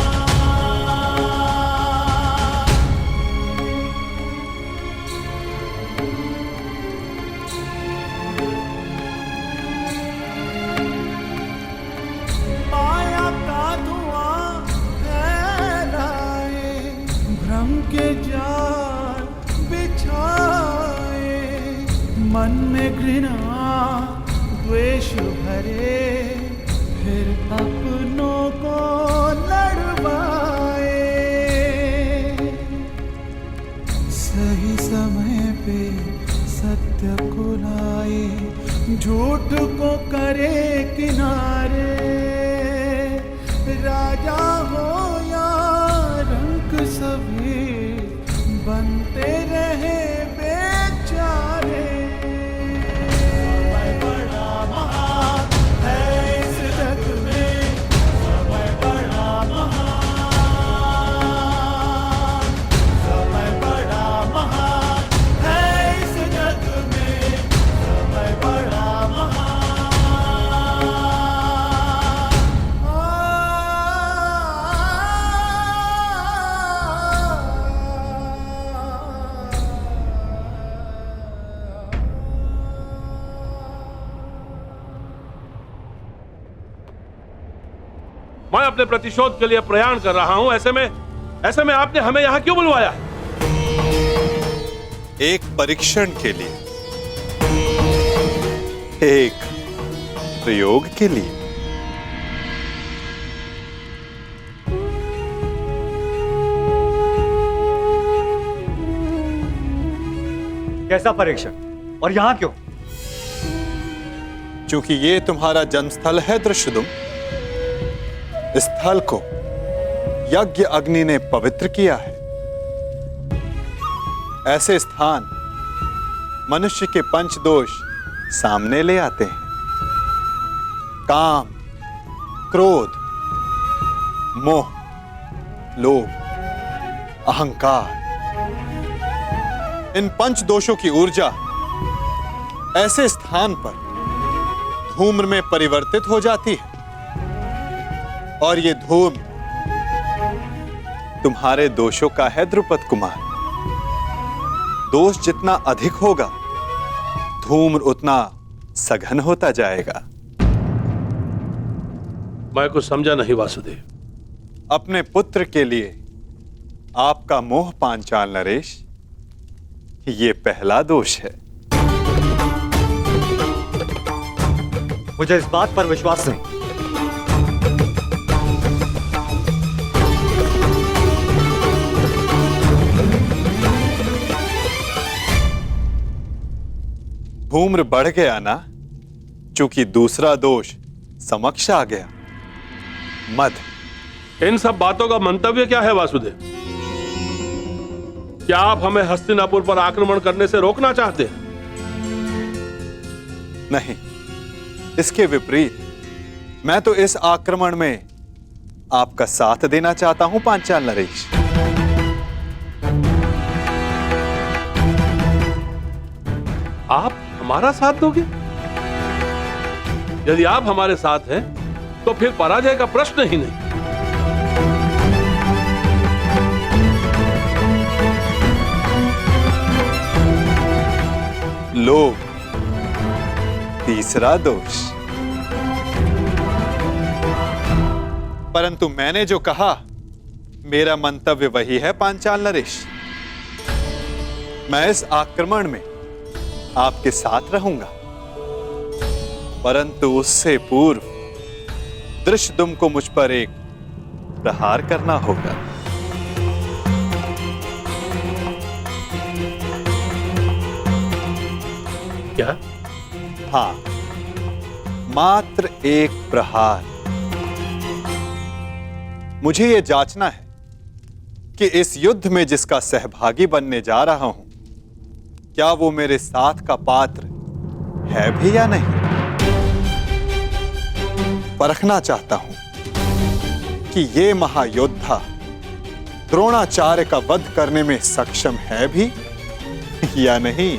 माया का धुआं फैलाए, भ्रम के जाल बिछाए, मन में घृणा द्वेष भरे, फिर अपनों को लड़वाए। सही समय पे सत्य को लाए, झूठ को करे किनारे। राजा हो या रंक सभी बनते रहे बेचारे। समय बड़ा महान है इस जग में, समय बड़ा महान, समय बड़ा महान है इस जग में, समय बड़ा महान। मैं अपने प्रतिशोध के लिए प्रयाण कर रहा हूं। ऐसे में आपने हमें यहां क्यों बुलवाया है? एक परीक्षण के लिए, एक प्रयोग के लिए। कैसा परीक्षण और यहां क्यों? क्योंकि ये तुम्हारा जन्मस्थल है दृष्टद्युम्न। इस स्थल को यज्ञ अग्नि ने पवित्र किया है। ऐसे स्थान मनुष्य के पंच दोष सामने ले आते हैं। काम, क्रोध, मोह, लोभ, अहंकार। इन पंच दोषों की ऊर्जा ऐसे स्थान पर धूम्र में परिवर्तित हो जाती है, और ये धूम्र तुम्हारे दोषों का है द्रुपद कुमार। दोष जितना अधिक होगा, धूम्र उतना सघन होता जाएगा। मैं कुछ समझा नहीं वासुदेव। अपने पुत्र के लिए आपका मोह पांचाल नरेश, ये पहला दोष है। मुझे इस बात पर विश्वास नहीं। धूम्र बढ़ गया ना, चूंकि दूसरा दोष समक्ष आ गया, मद। इन सब बातों का मंतव्य क्या है वासुदेव? क्या आप हमें हस्तिनापुर पर आक्रमण करने से रोकना चाहते हैं? नहीं, इसके विपरीत मैं तो इस आक्रमण में आपका साथ देना चाहता हूं पांचाल नरेश। आप हमारा साथ दोगे? यदि आप हमारे साथ हैं तो फिर पराजय का प्रश्न ही नहीं। लोभ, तीसरा दोष। परंतु मैंने जो कहा, मेरा मंतव्य वही है पांचाल नरेश। मैं इस आक्रमण में आपके साथ रहूंगा, परंतु उससे पूर्व दृष्टद्युम्न को मुझ पर एक प्रहार करना होगा। क्या? हाँ, मात्र एक प्रहार। मुझे यह जांचना है कि इस युद्ध में जिसका सहभागी बनने जा रहा हूं, क्या वो मेरे साथ का पात्र है भी या नहीं। परखना चाहता हूं कि ये महायोद्धा द्रोणाचार्य का वध करने में सक्षम है भी या नहीं।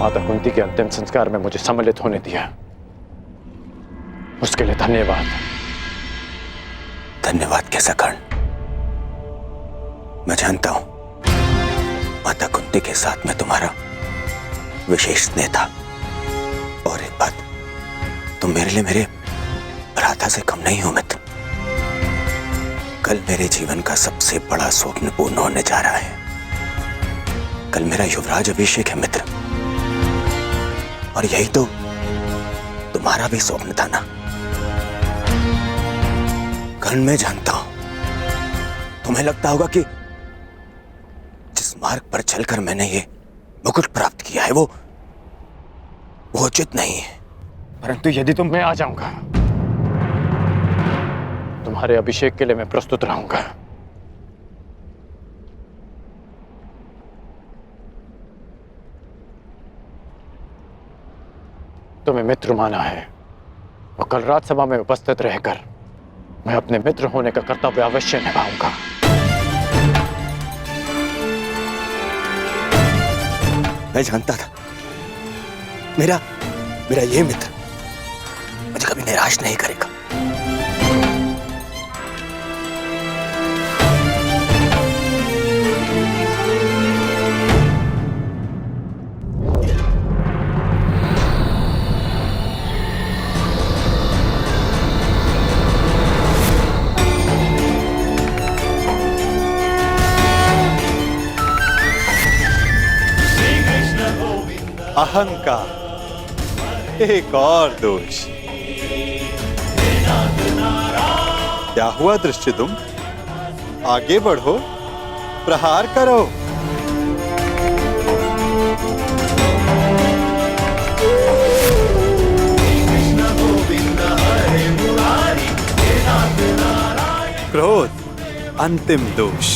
माता कुंती के अंतिम संस्कार में मुझे सम्मिलित होने दिया, उसके लिए धन्यवाद। धन्यवाद कैसा कर्ण? मैं जानता हूं माता कुंती के साथ में तुम्हारा विशेष स्नेह था। और एक बात, तुम मेरे लिए मेरे भ्राता से कम नहीं हो मित्र। कल मेरे जीवन का सबसे बड़ा स्वप्न पूर्ण होने जा रहा है। कल मेरा युवराज अभिषेक है मित्र, और यही तो तुम्हारा भी स्वप्न था ना। कर्ण, मैं जानता हूं तुम्हें लगता होगा कि जिस मार्ग पर चलकर मैंने ये मुकुट प्राप्त किया है वो उचित नहीं है। परंतु यदि तुम मैं आ जाऊंगा, तुम्हारे अभिषेक के लिए मैं प्रस्तुत रहूंगा। तुम्हें मित्र माना है, और कल राजसभा में उपस्थित रहकर मैं अपने मित्र होने का कर्तव्य अवश्य निभाऊंगा। मैं जानता था मेरा ये मित्र मुझे कभी निराश नहीं करेगा। अहंकार, एक और दोष। क्या हुआ दृष्टद्युम्न? आगे बढ़ो, प्रहार करो। क्रोध, अंतिम दोष।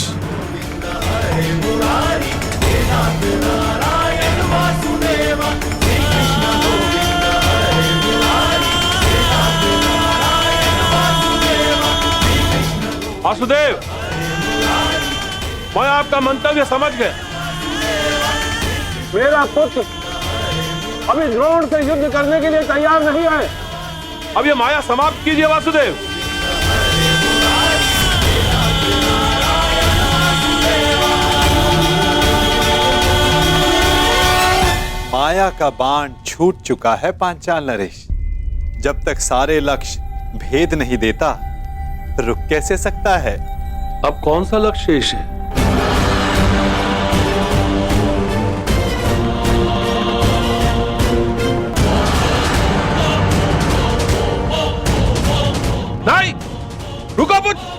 वासुदेव, मैं आपका मंतव्य समझ गया। मेरा पुत्र अभी द्रोण से युद्ध करने के लिए तैयार नहीं है। अब ये माया समाप्त कीजिए वासुदेव। माया का बाण छूट चुका है पांचाल नरेश। जब तक सारे लक्ष्य भेद नहीं देता, रुक कैसे सकता है? अब कौन सा लक्ष्य शेष है? नहीं, रुको पुत्र।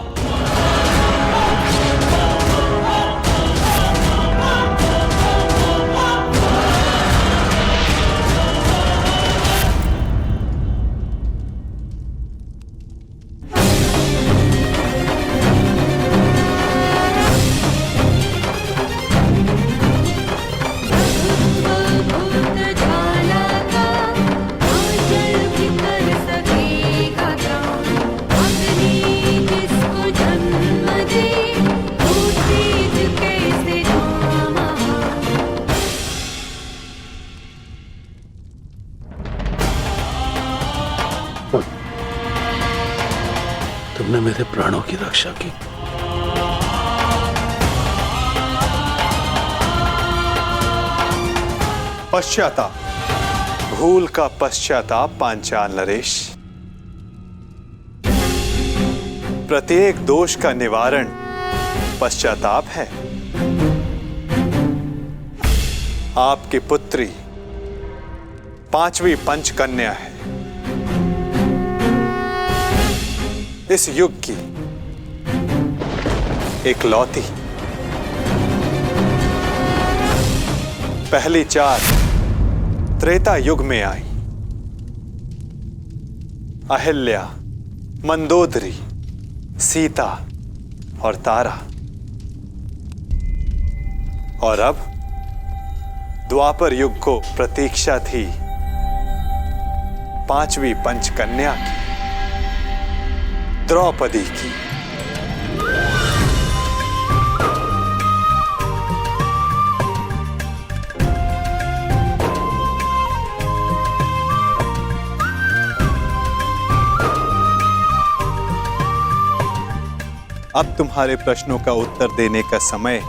तुमने मेरे प्राणों की रक्षा की। पश्चाताप, भूल का पश्चाताप पांचाल नरेश। प्रत्येक दोष का निवारण पश्चाताप है। आपकी पुत्री 5वीं पंचकन्या है, इस युग की एकलौती। पहली 4 त्रेता युग में आई। अहिल्या, मंदोदरी, सीता और तारा। और अब द्वापर युग को प्रतीक्षा थी 5वीं पंचकन्या की, द्रौपदी की। अब तुम्हारे प्रश्नों का उत्तर देने का समय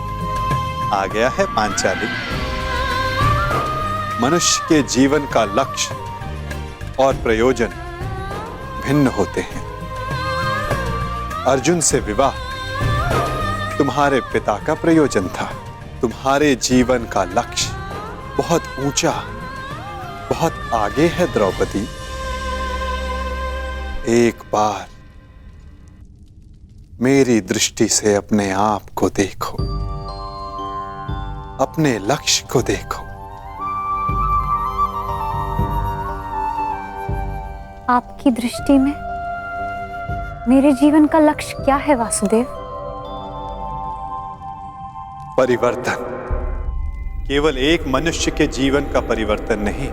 आ गया है पांचाली। मनुष्य के जीवन का लक्ष्य और प्रयोजन भिन्न होते हैं। अर्जुन से विवाह तुम्हारे पिता का प्रयोजन था। तुम्हारे जीवन का लक्ष्य बहुत ऊंचा, बहुत आगे है द्रौपदी। एक बार मेरी दृष्टि से अपने आप को देखो, अपने लक्ष्य को देखो। आपकी दृष्टि में मेरे जीवन का लक्ष्य क्या है वासुदेव? परिवर्तन। केवल एक मनुष्य के जीवन का परिवर्तन नहीं,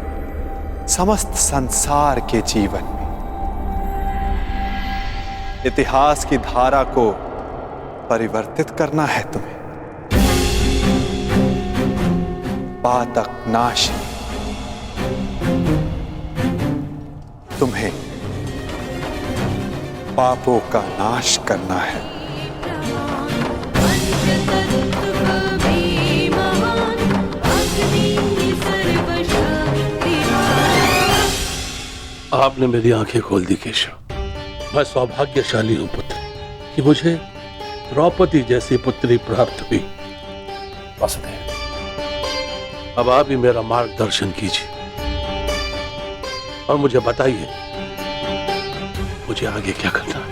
समस्त संसार के जीवन में। इतिहास की धारा को परिवर्तित करना है तुम्हें। पातक नाश, तुम्हें पापों का नाश करना है। आपने मेरी आंखें खोल दी केशव। मैं सौभाग्यशाली हूं पुत्र कि मुझे द्रौपदी जैसी पुत्री प्राप्त हुई। वासुदेव, अब आप ही मेरा मार्गदर्शन कीजिए और मुझे बताइए मुझे आगे क्या करना है।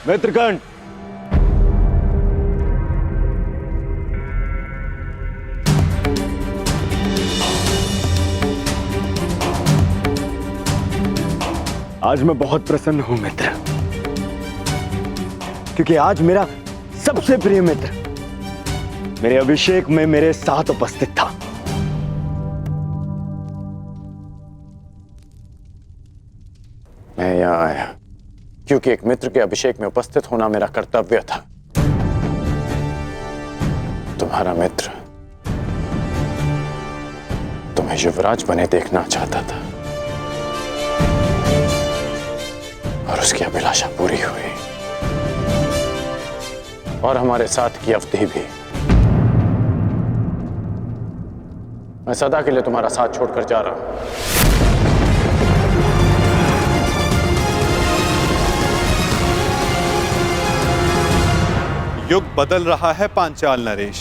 मित्रकंठ, आज मैं बहुत प्रसन्न हूं मित्र, क्योंकि आज मेरा सबसे प्रिय मित्र मेरे अभिषेक में मेरे साथ उपस्थित था। मैं यहां आया क्योंकि एक मित्र के अभिषेक में उपस्थित होना मेरा कर्तव्य था। तुम्हारा मित्र तुम्हें युवराज बने देखना चाहता था और उसकी अभिलाषा पूरी हुई, और हमारे साथ की अवधि भी। मैं सदा के लिए तुम्हारा साथ छोड़कर जा रहा हूं। युग बदल रहा है पांचाल नरेश।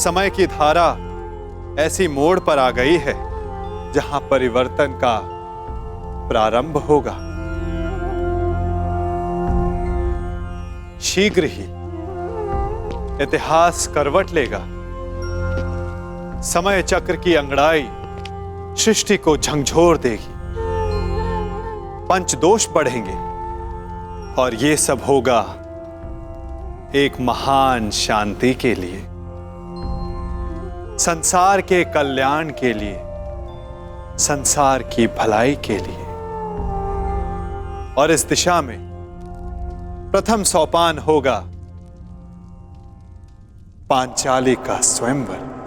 समय की धारा ऐसी मोड़ पर आ गई है जहां परिवर्तन का प्रारंभ होगा। शीघ्र ही इतिहास करवट लेगा। समय चक्र की अंगड़ाई सृष्टि को झंझोर देगी, पंचदोष बढ़ेंगे, और ये सब होगा एक महान शांति के लिए, संसार के कल्याण के लिए, संसार की भलाई के लिए। और इस दिशा में प्रथम सोपान होगा पांचाली का स्वयंवर।